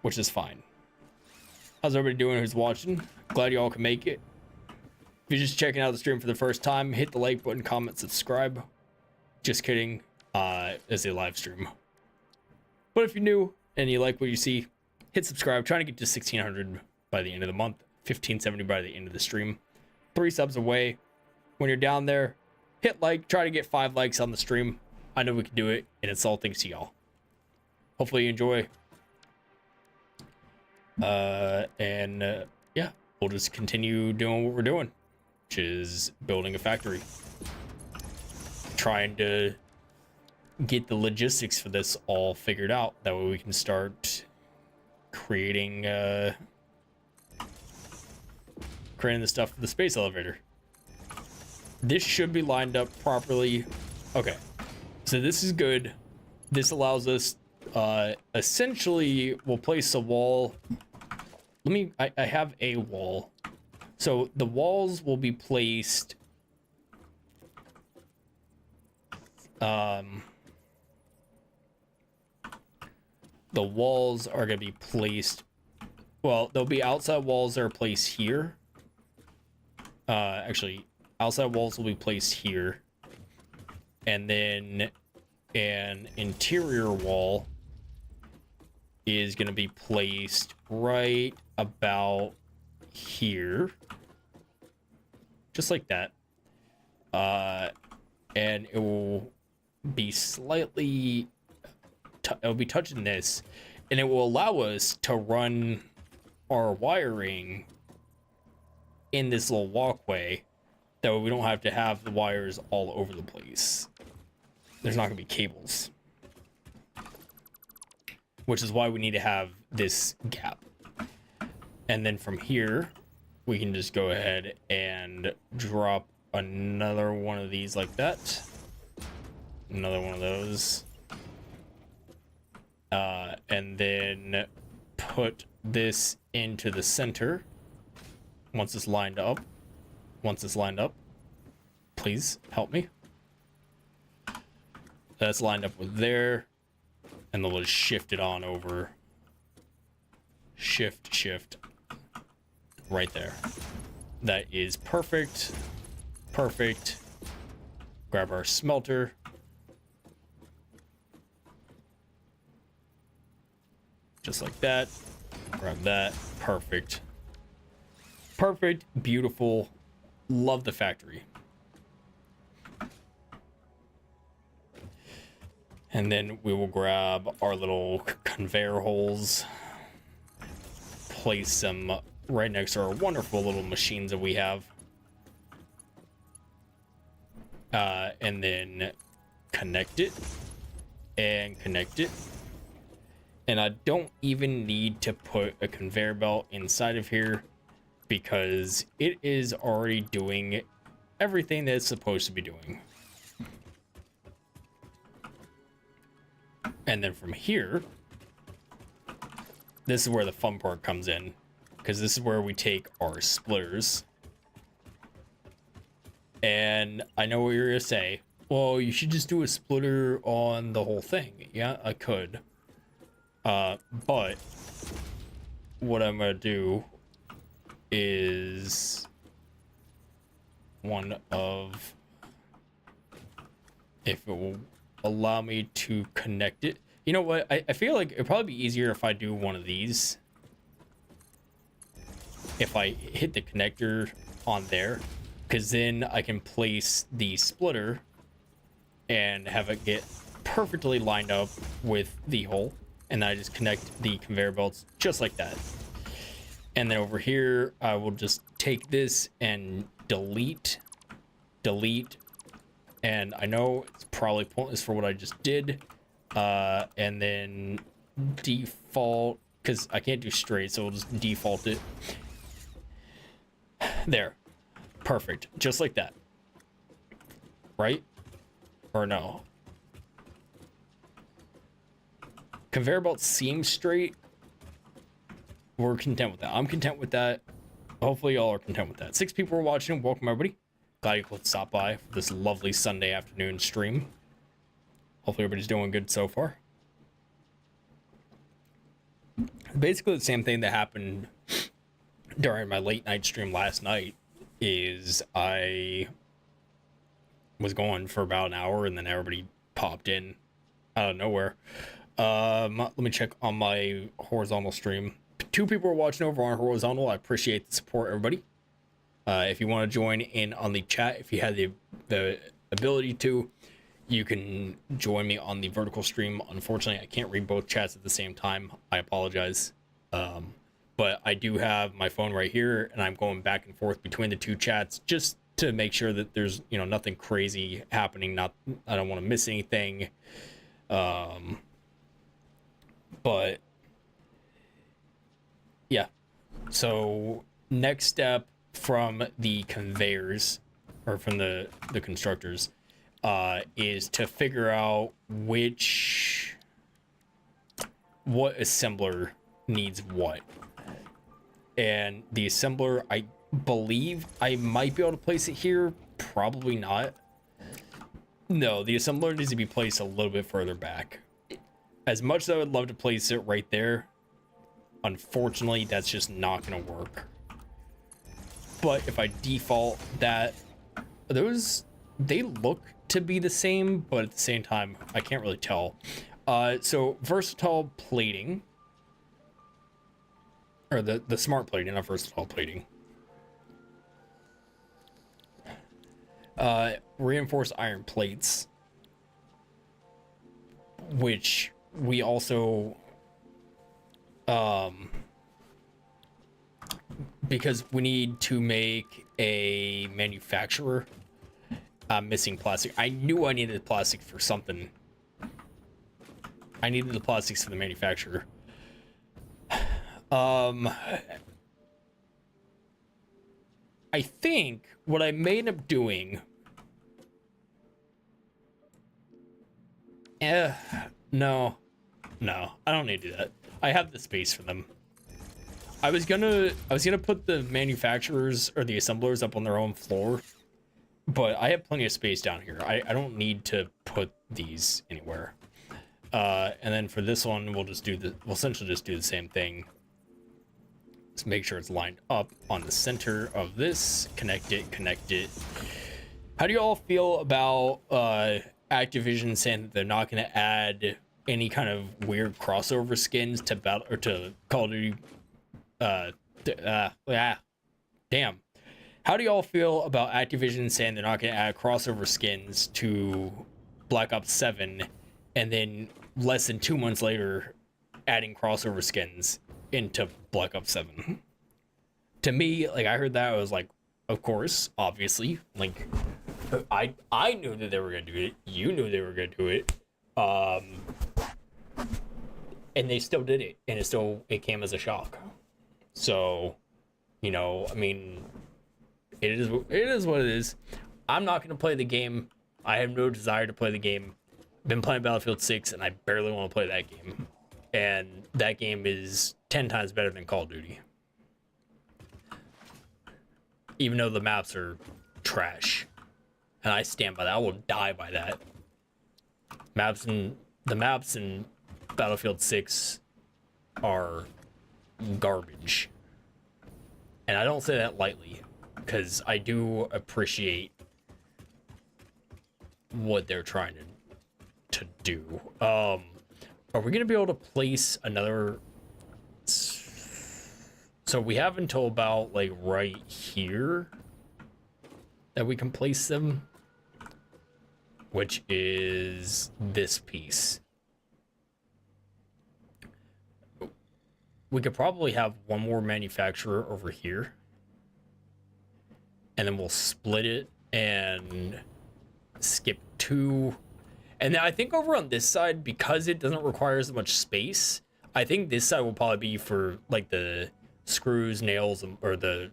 Which is fine. How's everybody doing who's watching? Glad you all can make it. If you're just checking out the stream for the first time, hit the like button, comment, subscribe. Just kidding. It's a live stream. But if you're new and you like what you see, hit subscribe. Trying to get to 1,600 by the end of the month. 1,570 by the end of the stream. 3 subs away. When you're down there, hit like. Try to get 5 likes on the stream. I know we can do it, and it's all thanks to y'all. Hopefully you enjoy. Yeah, we'll just continue doing what we're doing, which is building a factory. Trying to get the logistics for this all figured out. That way we can start creating the stuff for the space elevator. This should be lined up properly. Okay, so this is good. This allows us, essentially, we'll place a wall. I have a wall. So the walls will be placed The walls are going to be placed, well, there'll be outside walls that are placed here. Actually, outside walls will be placed here. And then an interior wall is going to be placed right about here. Just like that. And it will be slightly... it'll be touching this. And it will allow us to run our wiring in this little walkway. That way we don't have to have the wires all over the place. There's not going to be cables. Which is why we need to have this gap. And then from here, we can just go ahead and drop another one of these like that. Another one of those. And then put this into the center. Once it's lined up. Once it's lined up. Please help me. That's lined up with there. And then we'll just shift it on over. Shift. Right there. That is perfect. Perfect. Grab our smelter. Just like that. Grab that. Perfect. Perfect. Beautiful. Love the factory. And then we will grab our little conveyor holes. Place them right next to our wonderful little machines that we have. And then connect it. And connect it. And I don't even need to put a conveyor belt inside of here because it is already doing everything that it's supposed to be doing. And then from here, this is where the fun part comes in, because this is where we take our splitters. And I know what you're going to say. Well, you should just do a splitter on the whole thing. Yeah, I could. But what I'm going to do is one of, if it will allow me to connect it. You know what? I feel like it'd probably be easier if I do one of these. If I hit the connector on there, because then I can place the splitter and have it get perfectly lined up with the hole. And then I just connect the conveyor belts just like that. And then over here, I will just take this and delete. And I know it's probably pointless for what I just did. And then default, because I can't do straight, so we'll just default it. There. Perfect. Just like that. Right? Or no? Conveyor belt seems straight. We're content with that. I'm content with that. Hopefully y'all are content with that. 6 people are watching. Welcome, everybody. Glad you could stop by for this lovely Sunday afternoon stream. Hopefully everybody's doing good so far. Basically the same thing that happened during my late night stream last night is I was going for about an hour and then everybody popped in out of nowhere. Let me check on my horizontal stream. 2 people are watching over on horizontal. I appreciate the support, everybody. If you want to join in on the chat, if you have the ability to, you can join me on the vertical stream. Unfortunately, I can't read both chats at the same time. I apologize. But I do have my phone right here, and I'm going back and forth between the 2 chats just to make sure that there's, you know, nothing crazy happening. I don't want to miss anything. But yeah. So next step from the conveyors, or from the constructors, is to figure out what assembler needs what. And the assembler, I believe I might be able to place it here, probably not. No, the assembler needs to be placed a little bit further back. As much as I would love to place it right there, unfortunately, that's just not going to work. But if I default that, those, they look to be the same, but at the same time, I can't really tell. So versatile plating, or the smart plating, not versatile plating. Reinforced iron plates, which we also, because we need to make a manufacturer. I'm missing plastic. I knew I needed plastic for something. I needed the plastics for the manufacturer. I think what I may end up doing... no, I don't need to do that. I have the space for them. I was gonna put the manufacturers or the assemblers up on their own floor, but I have plenty of space down here. I don't need to put these anywhere. And then for this one, we'll essentially just do the same thing. Let's make sure it's lined up on the center of this. Connect it. How do you all feel about Activision saying that they're not going to add any kind of weird crossover skins to Call of Duty? Damn. How do y'all feel about Activision saying they're not going to add crossover skins to Black Ops 7, and then less than 2 months later adding crossover skins into Black Ops 7? To me, like, I heard that, I was like, of course, obviously, like, I knew that they were gonna do it. You knew they were gonna do it, and they still did it, and it came as a shock. So, you know, I mean, it is what it is. I'm not gonna play the game. I have no desire to play the game. Been playing Battlefield 6, and I barely want to play that game. And that game is 10 times better than Call of Duty. Even though the maps are trash. And I stand by that. I will die by that. The maps in Battlefield 6 are garbage. And I don't say that lightly, because I do appreciate what they're trying to do. Are we gonna be able to place another? So we have until about like right here that we can place them, which is this piece. We could probably have one more manufacturer over here, and then we'll split it and skip 2. And then I think over on this side, because it doesn't require as much space, I think this side will probably be for like the screws, nails, or the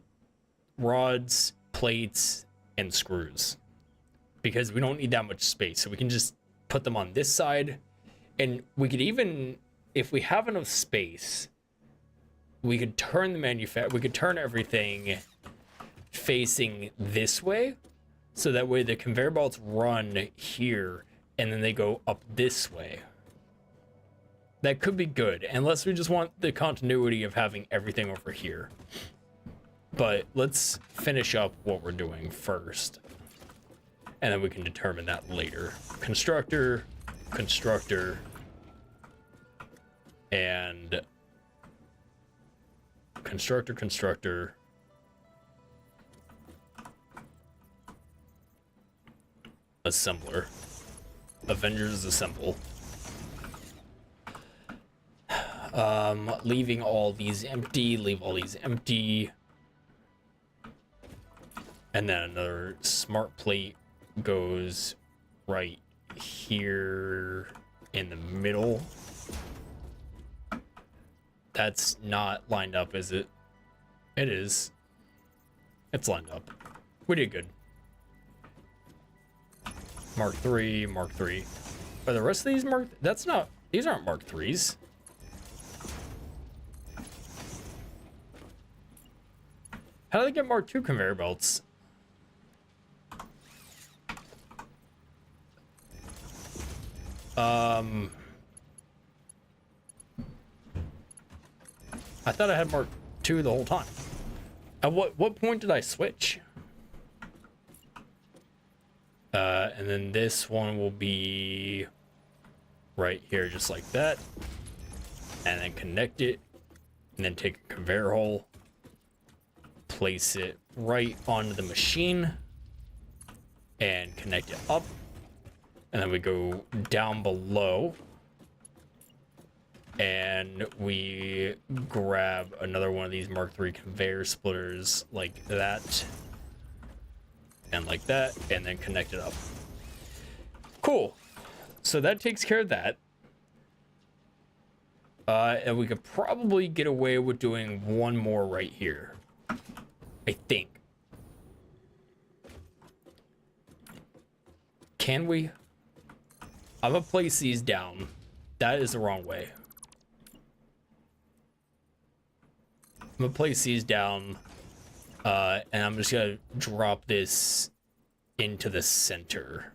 rods, plates, and screws, because we don't need that much space. So we can just put them on this side, and we could even, if we have enough space, we could turn we could turn everything facing this way, so that way the conveyor belts run here and then they go up this way. That could be good, unless we just want the continuity of having everything over here. But let's finish up what we're doing first, and then we can determine that later. Constructor, and constructor. Assembler. Avengers assemble. Leaving all these empty, leave all these empty. And then another smart plate goes right here in the middle. That's not lined up, is it? It is. It's lined up. We did good. Mark 3. Are the rest of these marked? These aren't Mark 3s. How do they get Mark 2 conveyor belts? I thought I had Mark II the whole time. At what point did I switch? And then this one will be right here, just like that. And then connect it, and then take a conveyor hole, place it right onto the machine, and connect it up. And then we go down below, and we grab another one of these Mark III conveyor splitters like that, and like that, and then connect it up. Cool. So that takes care of that. And we could probably get away with doing one more right here, I think. Can we? I'm gonna place these down. That is the wrong way. I'm gonna place these down, and I'm just gonna drop this into the center.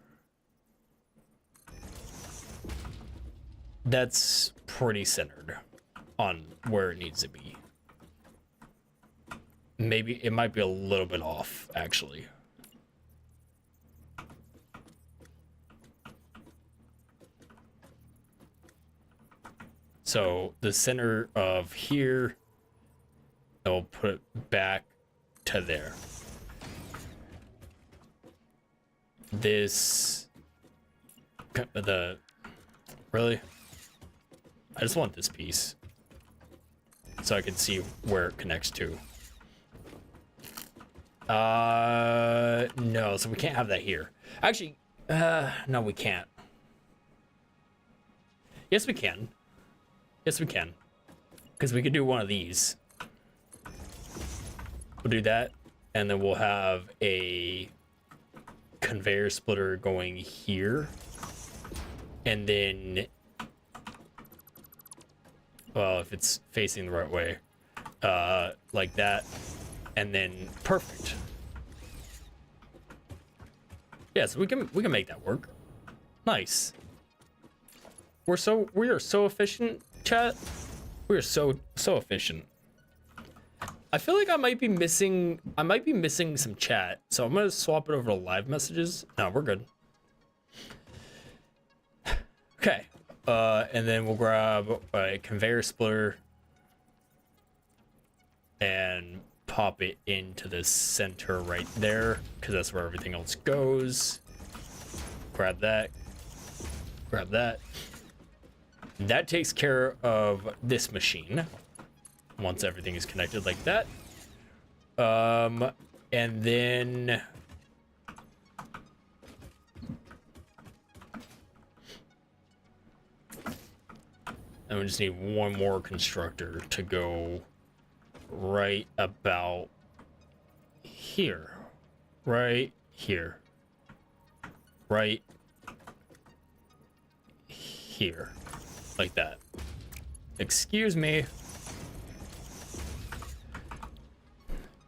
That's pretty centered on where it needs to be. Maybe it might be a little bit off, actually. So the center of here, I'll put it back to there. This, really? I just want this piece so I can see where it connects to. No, so we can't have that here. Actually, no, we can't. Yes, we can. Yes, we can. Because we could do one of these. We'll do that, and then we'll have a conveyor splitter going here. And then, well, if it's facing the right way, like that, and then perfect. Yeah, so we can make that work. Nice. We are so efficient, chat. We are so efficient. I feel like I might be missing some chat, so I'm gonna swap it over to live messages. No, we're good. Okay. And then we'll grab a conveyor splitter and pop it into the center right there, because that's where everything else goes. Grab that. Grab that. That takes care of this machine once everything is connected like that. And then we just need one more constructor to go right about here. Right here. Right here. Like that. Excuse me.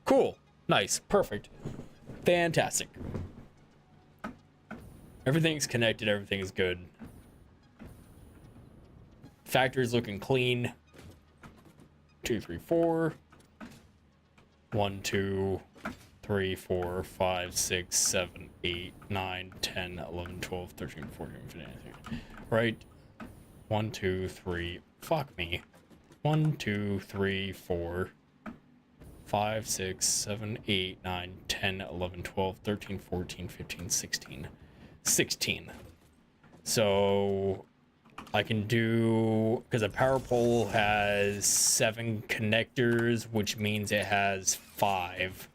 Cool. Nice. Perfect. Fantastic. Everything's connected. Everything is good. Factory's looking clean. 2, 3, 4. 1, 2, 3, 4, 5, 6, 7, 8, 9, 10, 11, 12, 13, 14, 15, 16. Right. 1, 2, 3. Fuck me. 1, 2, 3, 4. 5, 6, 7, 8, 9, 10, 11, 12, 13, 14, 15, 16. 16. So I can do, because a power pole has 7 connectors, which means it has 5.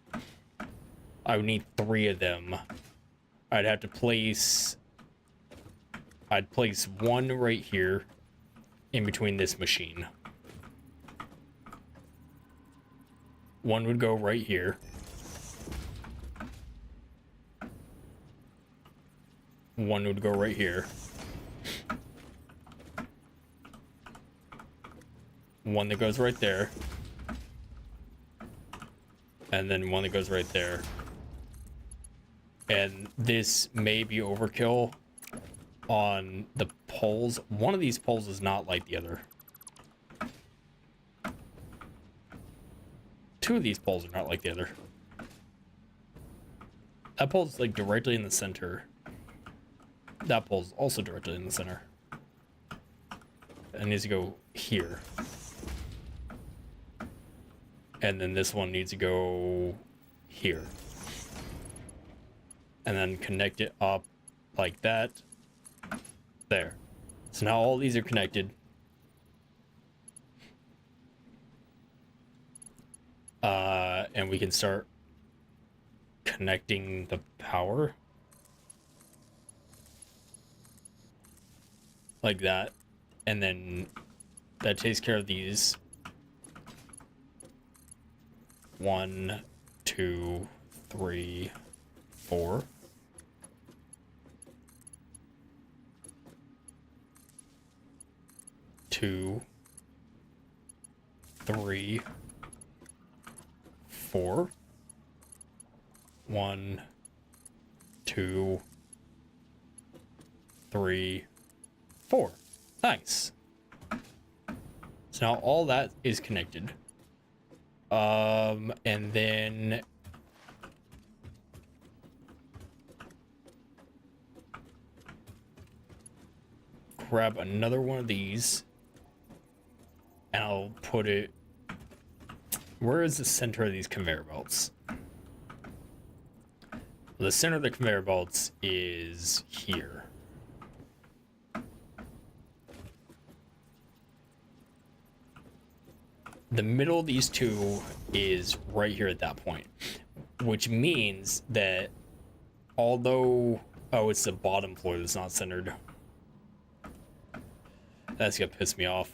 I would need 3 of them. I'd place one right here in between this machine. One would go right here. One would go right here. One that goes right there. And then one that goes right there. And this may be overkill, on the poles. One of these poles is not like the other. Two of these poles are not like the other. That pole's like directly in the center. That pole's also directly in the center. It needs to go here. And then this one needs to go here. And then connect it up like that. There. So now all these are connected. And we can start connecting the power. Like that. And then that takes care of these. 1, 2, 3, 4. Two, 3, 4. 1, 2, 3, 4. Nice. So now all that is connected. And then grab another one of these and I'll put it, where is the center of these conveyor belts? The center of the conveyor belts is here. The middle of these two is right here at that point, which means that although, oh, it's the bottom floor that's not centered. That's gonna piss me off.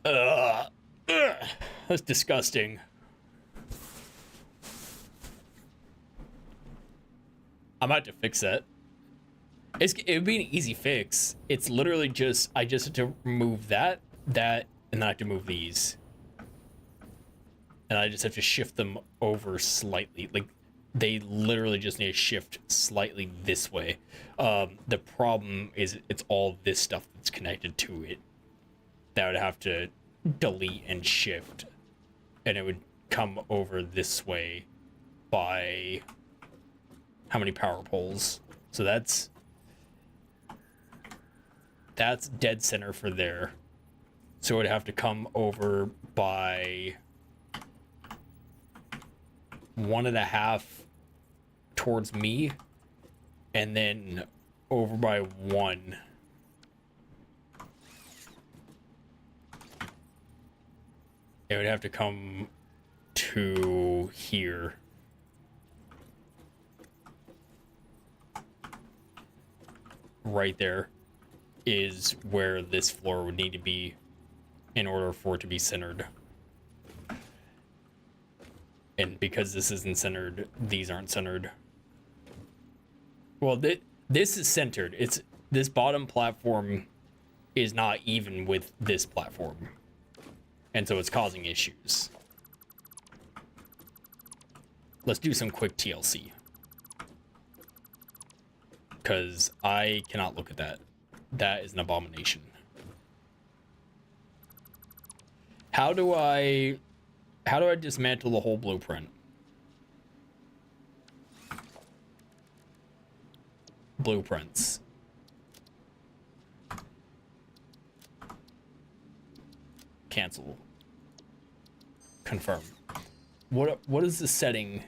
That's disgusting. I'm about to fix that. It would be an easy fix. It's literally just, I just have to remove that, and then I have to move these. And I just have to shift them over slightly. Like, they literally just need to shift slightly this way. The problem is it's all this stuff that's connected to it that I would have to delete and shift. And it would come over this way by how many power poles. So that's dead center for there. So it would have to come over by 1.5 towards me, and then over by 1. It would have to come to here. Right there is where this floor would need to be in order for it to be centered. And because this isn't centered, these aren't centered. Well, this is centered. This bottom platform is not even with this platform. And so it's causing issues. Let's do some quick TLC. Because I cannot look at that. That is an abomination. How do I dismantle the whole blueprint? Blueprints. Cancel. Confirm. What is the setting?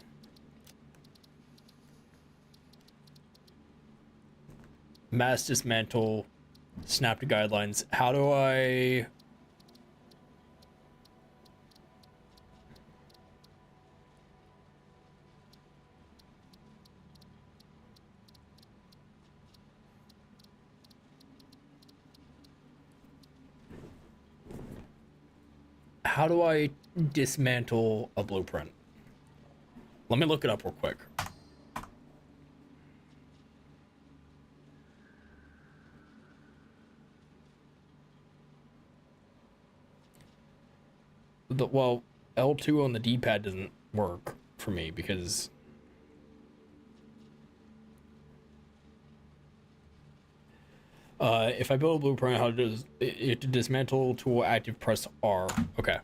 Mass dismantle. Snap to guidelines. How do I... How do I dismantle a blueprint? Let me look it up real quick. Well, L2 on the D-pad doesn't work for me because If I build a blueprint, how does it to dismantle tool active, press R. Okay.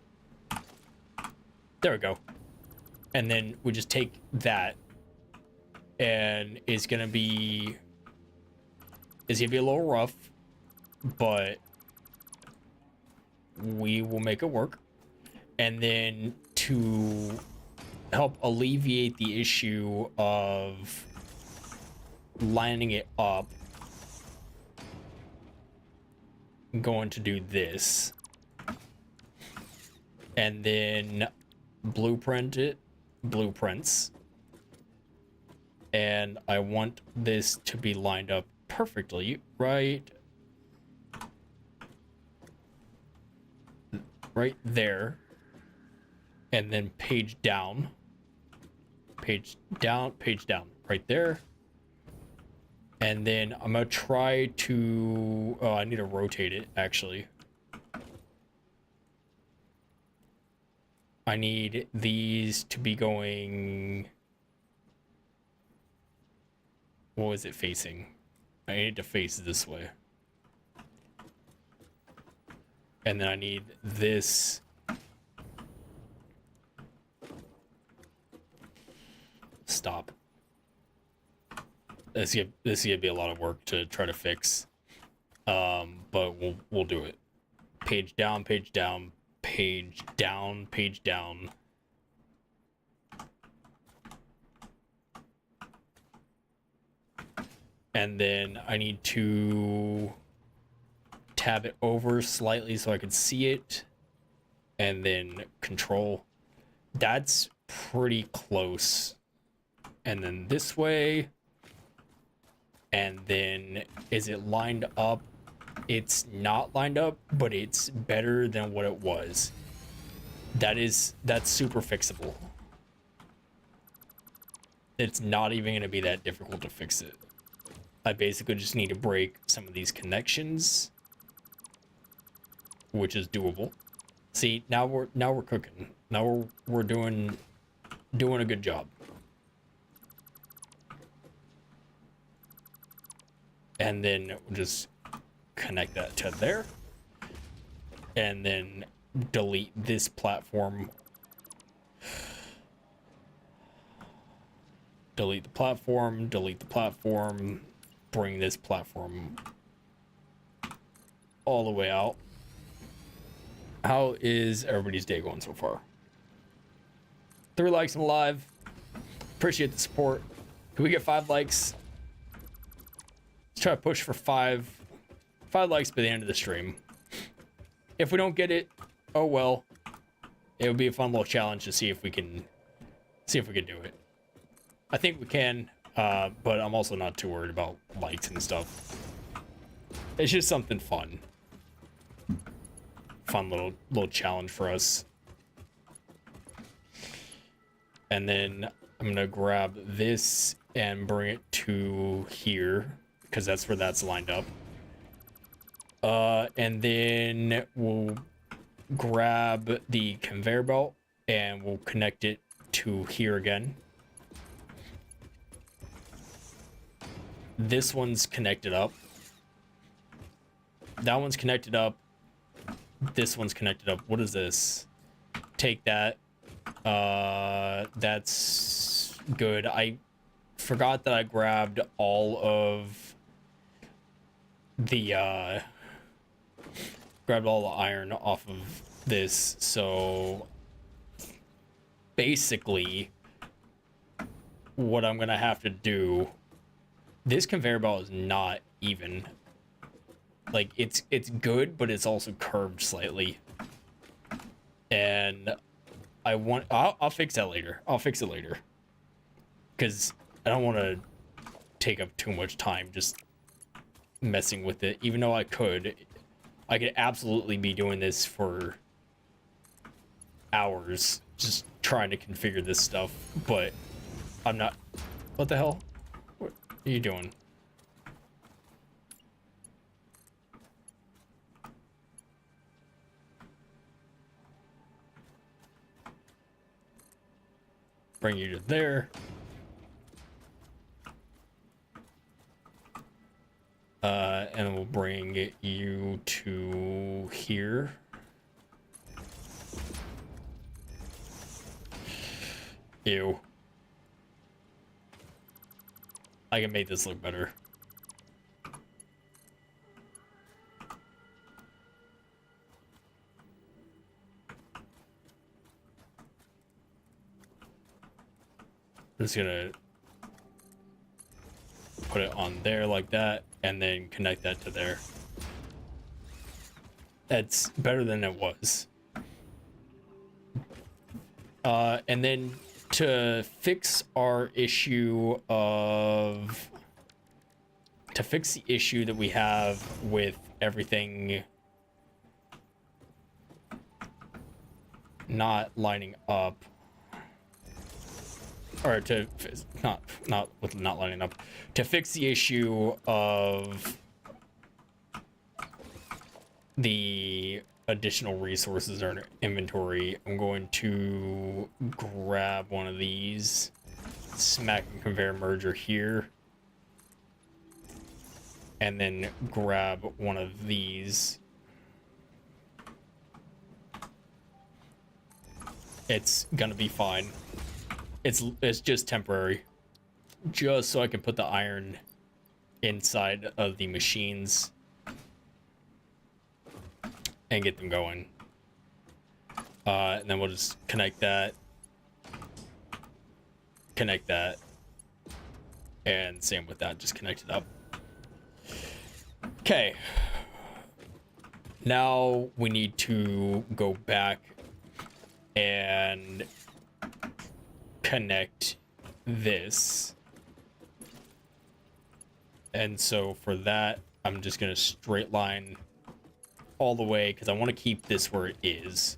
There we go. And then we just take that, and it's gonna be a little rough, but we will make it work. And then to help alleviate the issue of lining it up, I'm going to do this, and then blueprints, and I want this to be lined up perfectly right there, and then page down right there. And then I'm gonna try to, oh, I need to rotate it actually. I need these to be going, what was it facing? I need to face this way. And then I need this stop. This is gonna be a lot of work to try to fix. But we'll do it. Page down, page down, page down, page down. And then I need to tab it over slightly so I can see it. And then control. That's pretty close. And then this way. And then is it lined up? It's not lined up, but it's better than what it was. That's super fixable. It's not even going to be that difficult to fix it. I basically just need to break some of these connections, which is doable. See, now we're cooking. Now we're doing a good job. And then we'll just connect that to there. And then delete this platform. Delete the platform, bring this platform all the way out. How is everybody's day going so far? 3 likes and live. Appreciate the support. Can we get 5 likes? Let's try to push for 5 likes by the end of the stream. If we don't get it, oh well. It would be a fun little challenge to see if we can do it. I think we can, but I'm also not too worried about likes and stuff. It's just something fun. Fun little challenge for us. And then I'm gonna grab this and bring it to here, because that's where that's lined up. And then we'll grab the conveyor belt and we'll connect it to here again. This one's connected up. That one's connected up. This one's connected up. What is this? Take that. That's good. I forgot that I grabbed all of the iron off of this, so basically what I'm gonna have to do, this conveyor belt is not even, like, it's good, but it's also curved slightly, and I'll fix that later. I'll fix it later, because I don't want to take up too much time just messing with it, even though I could absolutely be doing this for hours just trying to configure this stuff, but I'm not. What the hell? What are you doing? Bring you to there. And we'll bring you to here. Ew. I can make this look better. I'm just gonna put it on there like that, and then connect that to there. That's better than it was. And then to fix our issue of... To fix the issue that we have with everything not lining up, or to not with not lining up, to fix the issue of the additional resources in our inventory, I'm going to grab one of these, smack and conveyor merger here, and then grab one of these. It's gonna be fine. It's just temporary, just so I can put the iron inside of the machines and get them going. And then we'll just connect that, and same with that, just connect it up. Okay. Now we need to go back and connect this. And so for that, I'm just gonna straight line all the way because I want to keep this where it is.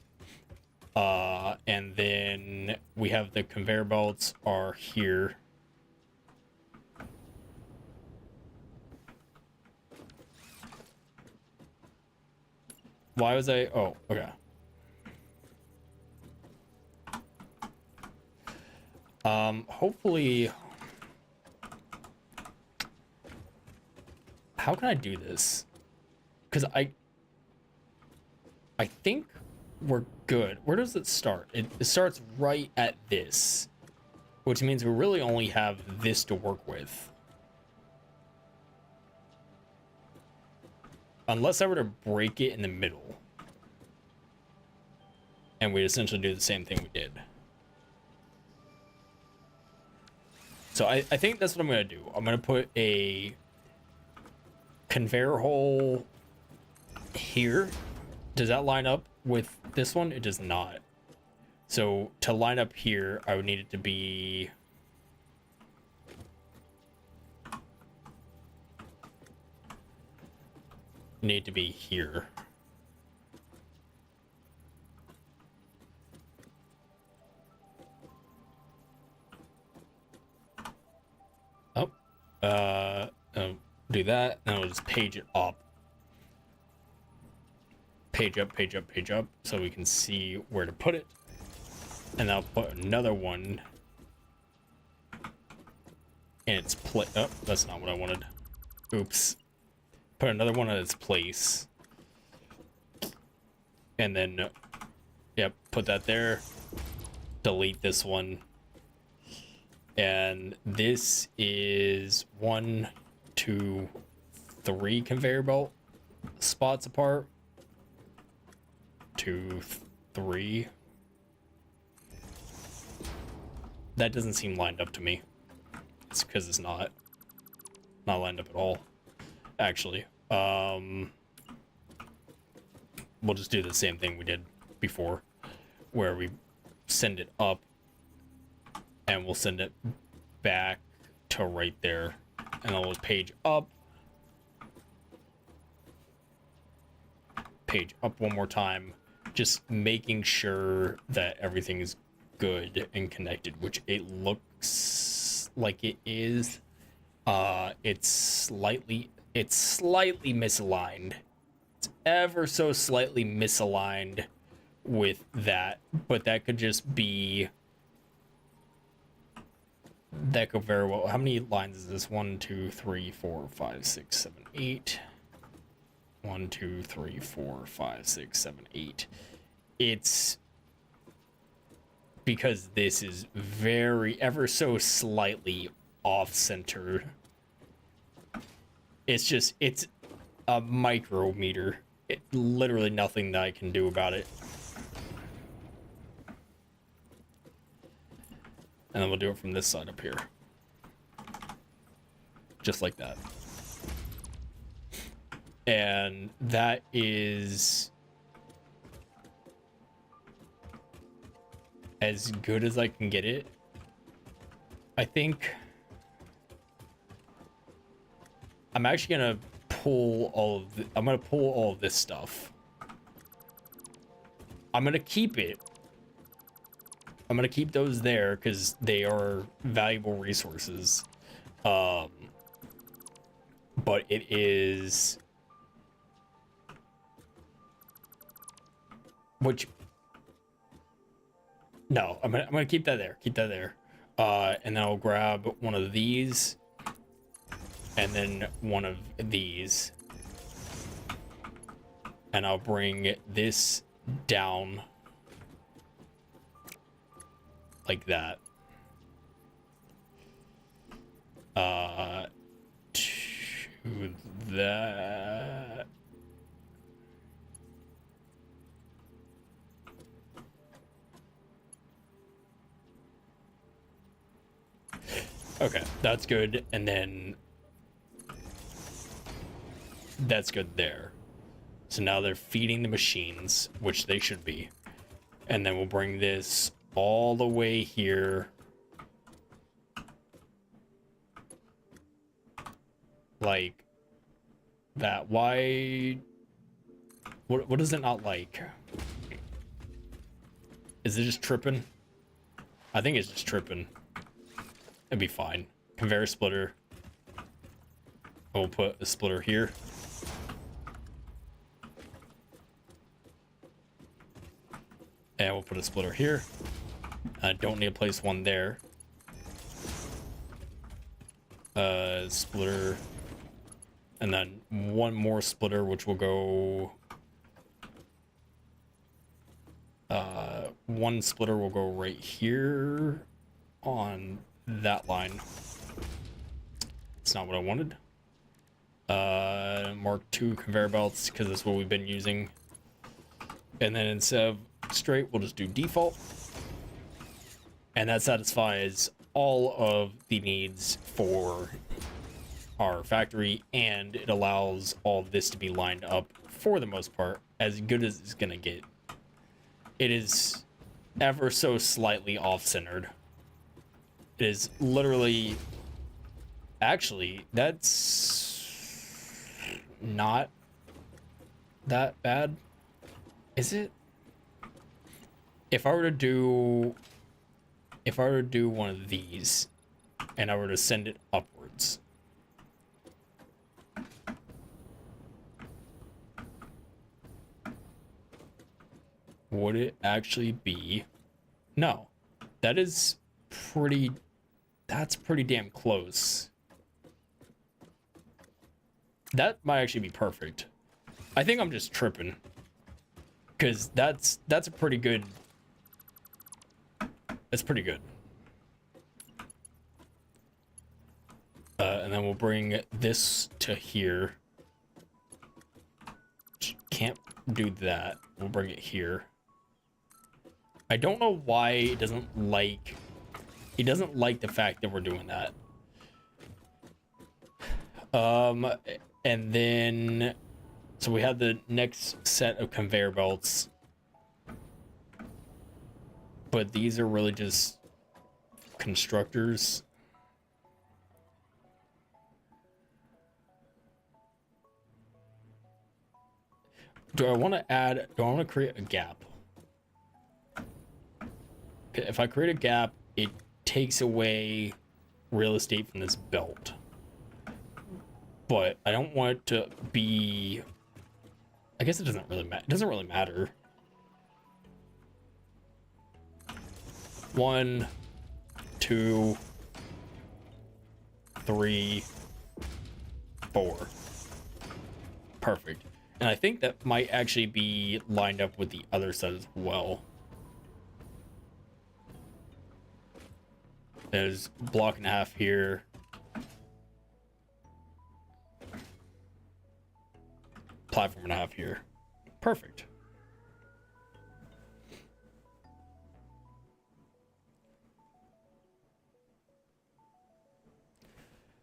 And then we have the conveyor belts are here. Why was I? Oh, okay. Hopefully, how can I do this? Because I think we're good. Where does it start? It starts right at this, which means we really only have this to work with. Unless I were to break it in the middle. And we essentially do the same thing we did. So I think that's what I'm going to do. I'm going to put a conveyor hole here. Does that line up with this one? It does not. So to line up here, I would need it to be... need to be here. Oh, do that. Now we'll just page it up. Page up, page up, page up, so we can see where to put it. And I'll put another one in its place. Oh, that's not what I wanted. Oops. Put another one in its place. And then, yep, put that there. Delete this one. And this is 1, 2, 3 conveyor belt spots apart. 2, 3. That doesn't seem lined up to me. It's because it's not lined up at all, actually. We'll just do the same thing we did before, where we send it up and we'll send it back to right there, and then we'll page up one more time, just making sure that everything is good and connected, which it looks like it is. It's slightly misaligned. It's ever so slightly misaligned with that, but that could just be... that could very well... How many lines is this? 1, 2, 3, 4, 5, 6, 7, 8. 1, 2, 3, 4, 5, 6, 7, 8. It's because this is very ever so slightly off center. It's a micrometer. Literally nothing that I can do about it. And then we'll do it from this side up here. Just like that. And that is as good as I can get it. I think I'm actually gonna pull all of this stuff. I'm gonna keep it. I'm gonna keep those there because they are valuable resources. But it is which no, I'm gonna keep that there. Keep that there. And then I'll grab one of these and then one of these. And I'll bring this down like that. To that. Okay, that's good. And then that's good there. So now they're feeding the machines, which they should be. And then we'll bring this all the way here. Like that. Why? What is it not like? Is it just tripping? I think it's just tripping. It'd be fine. Conveyor splitter. We'll put a splitter here. And we'll put a splitter here. I don't need to place one there. Splitter. And then one more splitter, which will go... one splitter will go right here on that line. It's not what I wanted. Mark II conveyor belts, because that's what we've been using. And then instead of straight, we'll just do default. And that satisfies all of the needs for our factory, and it allows all of this to be lined up, for the most part, as good as it's gonna get. It is ever so slightly off-centered. It is literally... Actually, that's not that bad. Is it? If I were to do one of these and I were to send it upwards, would it actually be? No. That's pretty damn close. That might actually be perfect. I think I'm just tripping, because that's a pretty good. That's pretty good. And then we'll bring this to here. Can't do that. We'll bring it here. I don't know why it doesn't like. It doesn't like the fact that we're doing that. And then, so we have the next set of conveyor belts, but these are really just constructors. Do I want to create a gap? If I create a gap, it takes away real estate from this belt. But I don't want it to be... I guess it doesn't really matter. It doesn't really matter. 1, 2, 3, 4. Perfect. And I think that might actually be lined up with the other side as well. There's a block and a half here. Platform and a half here. Perfect.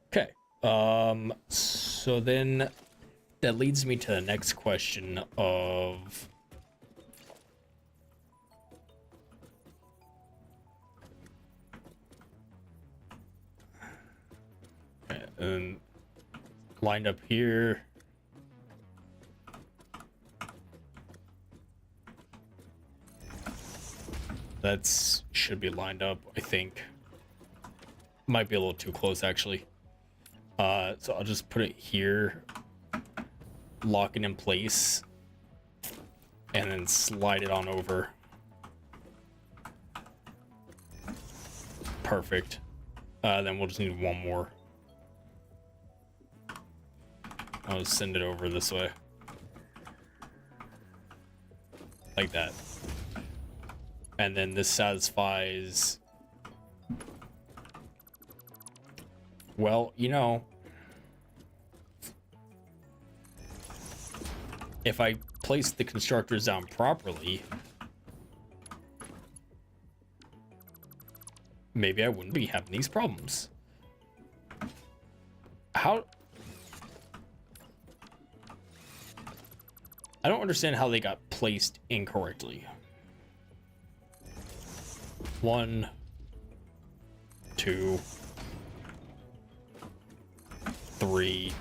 Okay. So then that leads me to the next question of lined up here. That's should be lined up, I think. Might be a little too close actually. So I'll just put it here, lock it in place, and then slide it on over. Perfect. Then we'll just need one more. I'll just send it over this way. Like that. And then this satisfies... Well, you know... If I place the constructors down properly... Maybe I wouldn't be having these problems. How... I don't understand how they got placed incorrectly. 1, 2, 3,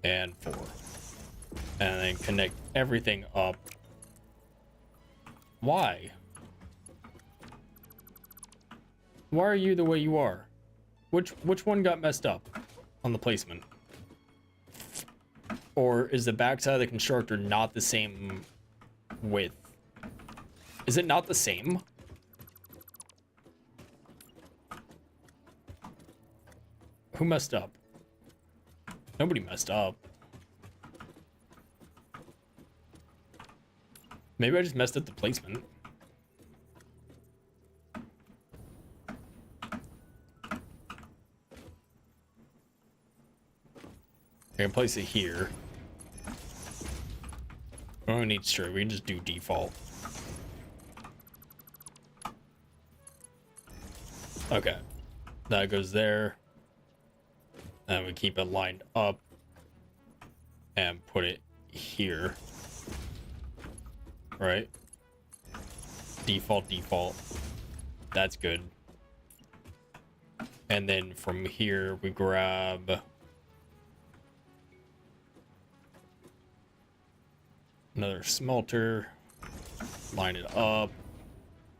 and 4. And then connect everything up. Why? Why are you the way you are? Which one got messed up on the placement? Or is the backside of the constructor not the same width? Is it not the same? Who messed up? Nobody messed up. Maybe I just messed up the placement. I can place it here. We don't need straight, we can just do default. Okay. That goes there. And we keep it lined up. And put it here. Right? Default, default. That's good. And then from here we grab... another smelter, line it up,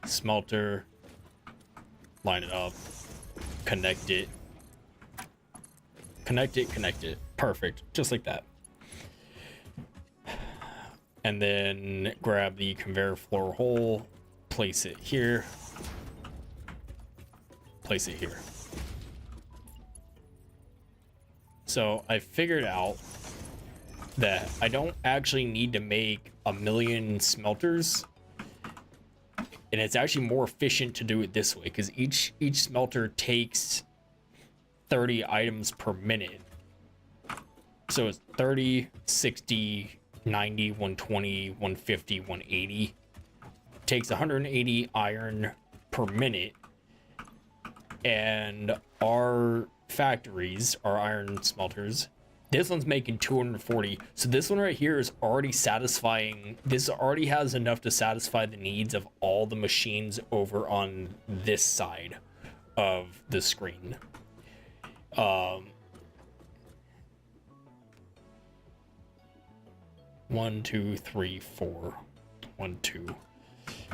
smelter, line it up, connect it, connect it, perfect, just like that. And then grab the conveyor floor hole, place it here, place it here. So I figured out that I don't actually need to make 1,000,000 smelters, and it's actually more efficient to do it this way because each smelter takes 30 items per minute. So it's 30, 60, 90, 120, 150, 180. Takes 180 iron per minute, and our factories, our iron smelters, this one's making 240. So this one right here is already satisfying. This already has enough to satisfy the needs of all the machines over on this side of the screen. 1, 2, 3, 4. 1, 2.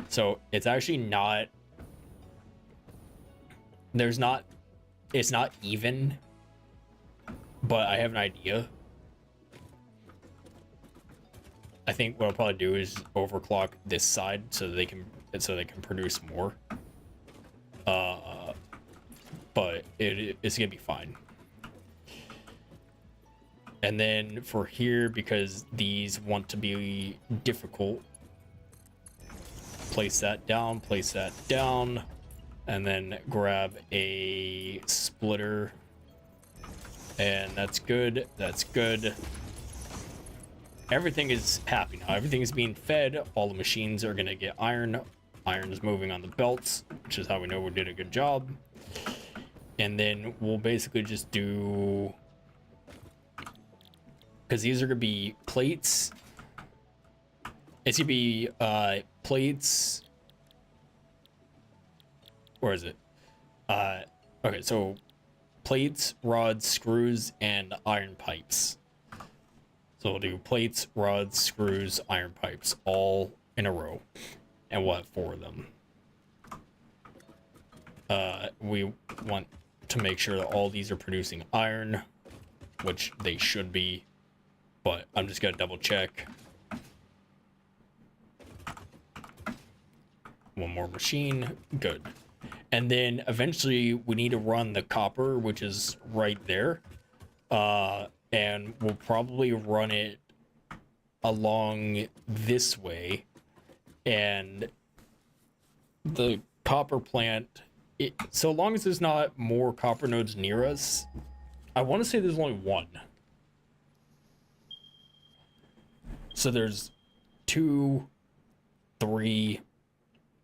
So it's actually not. It's not even. But I have an idea. I think what I'll probably do is overclock this side so they can produce more. But it's gonna be fine. And then for here, because these want to be difficult, place that down, and then grab a splitter. And that's good, that's good. Everything is happy now. Everything is being fed. All the machines are gonna get iron. Iron is moving on the belts, which is how we know we did a good job. And then we'll basically just do, because these are gonna be plates. It's gonna be plates. Where is it? Okay, so plates, rods, screws, and iron pipes. So we'll do plates, rods, screws, iron pipes, all in a row. And we'll have 4 of them. We want to make sure that all these are producing iron, which they should be, but I'm just gonna double check. One more machine, good. And then eventually we need to run the copper, which is right there. And we'll probably run it along this way. And the copper plant, so long as there's not more copper nodes near us, I want to say there's only 1. So there's 2, 3,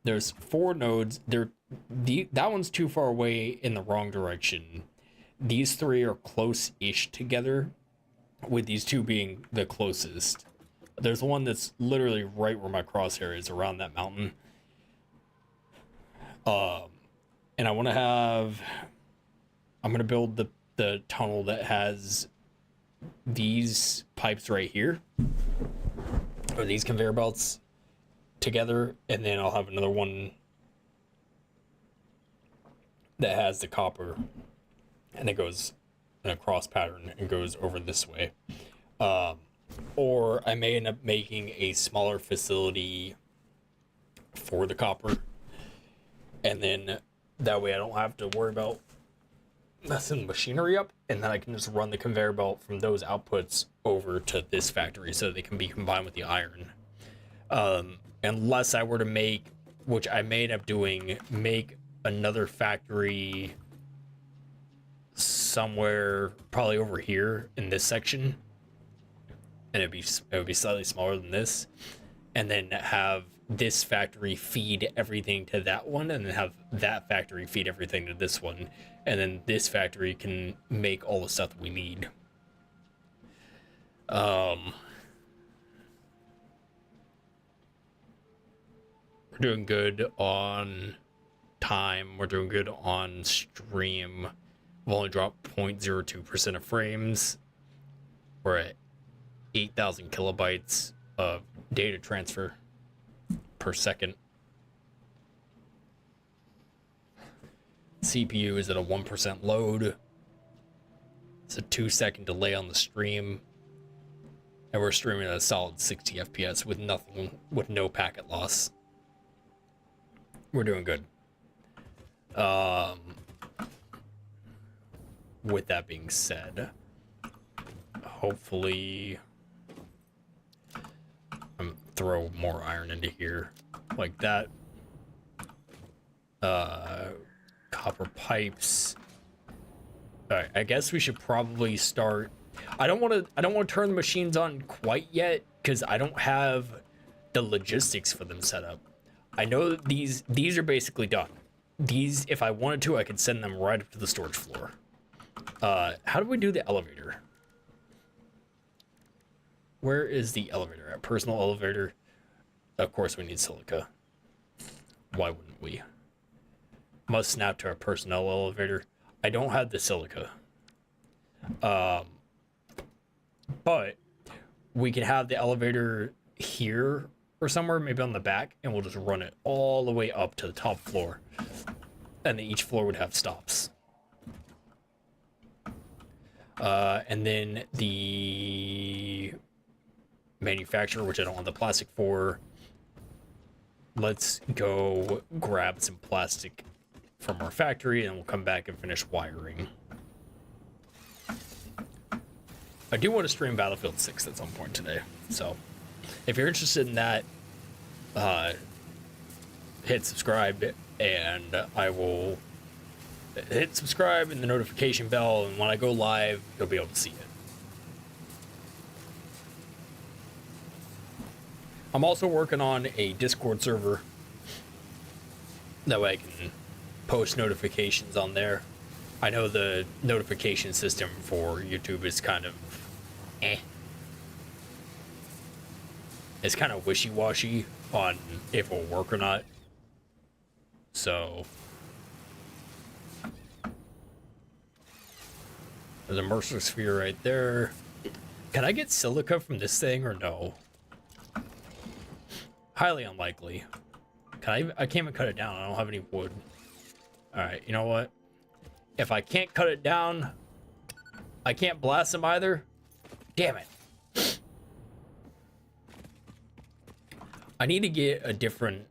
there's 4 nodes. That one's too far away in the wrong direction. These 3 are close-ish together, with these 2 being the closest. There's one that's literally right where my crosshair is, around that mountain. And I want to have, I'm going to build the tunnel that has these pipes right here, or these conveyor belts together, and then I'll have another one that has the copper, and it goes in a cross pattern and goes over this way. Or I may end up making a smaller facility for the copper, and then that way I don't have to worry about messing the machinery up, and then I can just run the conveyor belt from those outputs over to this factory so they can be combined with the iron. Unless I were to make, which I may end up doing, make another factory somewhere probably over here in this section, and it would be slightly smaller than this, and then have this factory feed everything to that one, and then have that factory feed everything to this one, and then this factory can make all the stuff that we need. We're doing good on time. We're doing good on stream. We've only dropped 0.02% of frames. We're at 8,000 kilobytes of data transfer per second. CPU is at a 1% load. It's a 2-second delay on the stream. And we're streaming at a solid 60 FPS with with no packet loss. We're doing good. With that being said, hopefully throw more iron into here like that. Copper pipes. All right, I guess we should probably start. I don't want to turn the machines on quite yet because I don't have the logistics for them set up. I know that these are basically done. These, if I wanted to, I could send them right up to the storage floor. How do we do the elevator? Where is the elevator at? Personal elevator. Of course we need silica. Why wouldn't we? Must snap to our personnel elevator. I don't have the silica. But we could have the elevator here or somewhere, maybe on the back, and we'll just run it all the way up to the top floor. And then each floor would have stops. And then the manufacturer, which I don't want the plastic for, let's go grab some plastic from our factory and we'll come back and finish wiring. I do want to stream Battlefield 6 at some point today. So if you're interested in that, hit subscribe, and I will hit subscribe and the notification bell, and when I go live, you'll be able to see it. I'm also working on a Discord server. That way I can post notifications on there. I know the notification system for YouTube is kind of It's kind of wishy-washy on if it will work or not. So there's a Mercer sphere right there. Can I get silica from this thing or no? Highly unlikely. I can't even cut it down. I don't have any wood. Alright, you know what? If I can't cut it down, I can't blast them either. Damn it. I need to get a different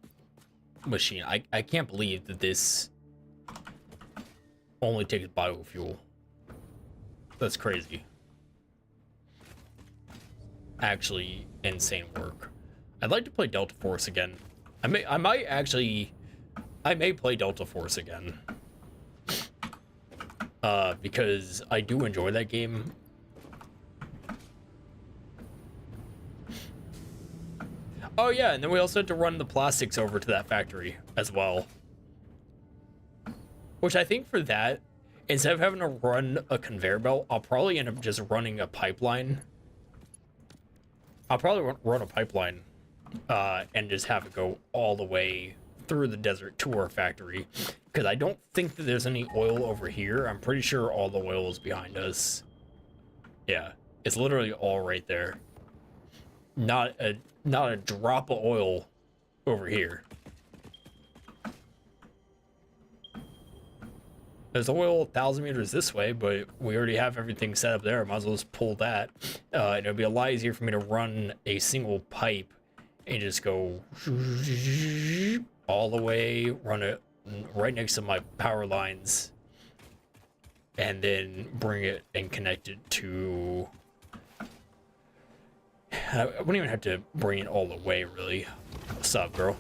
machine. I can't believe that this only takes biofuel. That's crazy. Actually, insane work. I'd like to play Delta Force again. I may play Delta Force again. Because I do enjoy that game. Oh yeah, and then we also had to run the plastics over to that factory as well. Which I think for that, instead of having to run a conveyor belt, I'll probably end up just running a pipeline. I'll probably run a pipeline and just have it go all the way through the desert to our factory. Because I don't think that there's any oil over here. I'm pretty sure all the oil is behind us. Yeah, it's literally all right there. Not a drop of oil over here. There's oil 1,000 meters this way, but we already have everything set up there. Might as well just pull that. And it'll be a lot easier for me to run a single pipe and just go all the way, run it right next to my power lines, and then bring it and connect it to... I wouldn't even have to bring it all the way, really. What's up, girl?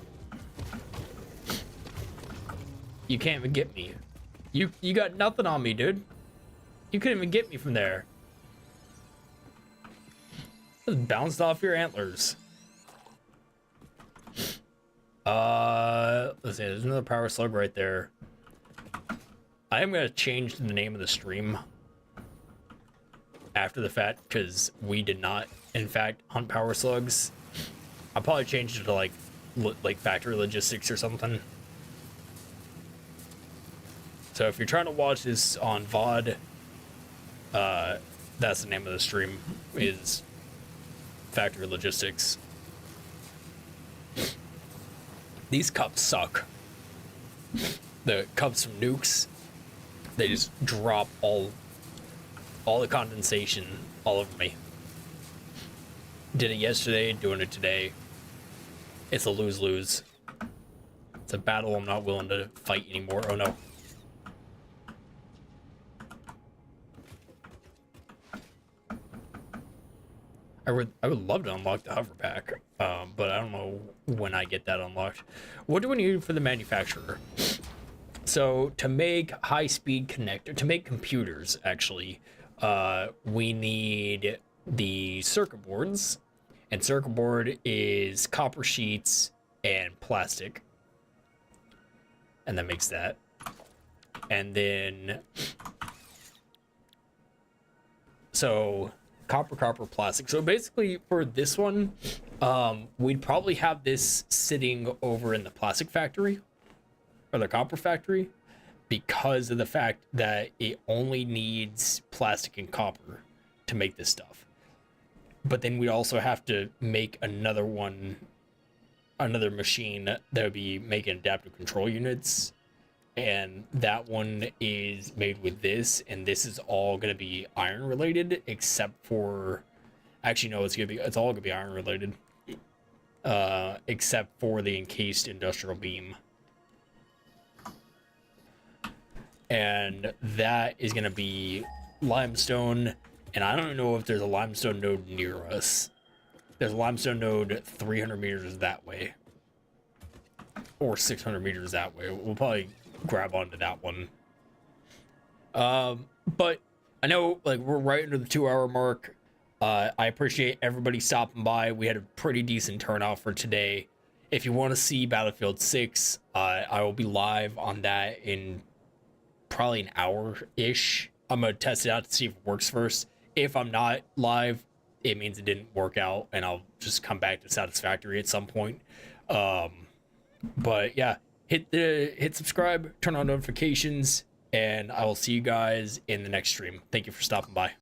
You can't even get me. You got nothing on me, dude. You couldn't even get me from there. Just bounced off your antlers. Let's see, there's another power slug right there. I am gonna change the name of the stream after the fact, because we did not, in fact, hunt power slugs. I'll probably change it to like factory logistics or something. So if you're trying to watch this on VOD, that's the name of the stream, is Factory Logistics. These cups suck. The cups from Nukes, they just drop all the condensation all over me. Did it yesterday, doing it today. It's a lose-lose. It's a battle I'm not willing to fight anymore. Oh no. I would love to unlock the hover pack, but I don't know when I get that unlocked. What do we need for the manufacturer? So to make high-speed connector, to make computers, actually, we need the circuit boards, and circuit board is copper sheets and plastic, and that makes that. And then, so copper, plastic. So basically for this one, we'd probably have this sitting over in the plastic factory or the copper factory, because of the fact that it only needs plastic and copper to make this stuff. But then we also have to make another machine that would be making adaptive control units, and that one is made with this, and this is all going to be iron related, except for, actually no, it's all going to be iron related, except for the encased industrial beam. And that is going to be limestone and I don't know if there's a limestone node near us. There's a limestone node 300 meters that way, or 600 meters that way. We'll probably grab onto that one. But I know, like, we're right under the 2-hour mark. I appreciate everybody stopping by. We had a pretty decent turnout for today. If you want to see Battlefield 6, I will be live on that in probably an hour-ish. I'm going to test it out to see if it works first. If I'm not live, it means it didn't work out, and I'll just come back to Satisfactory at some point. But yeah, hit subscribe, turn on notifications, and I will see you guys in the next stream. Thank you for stopping by.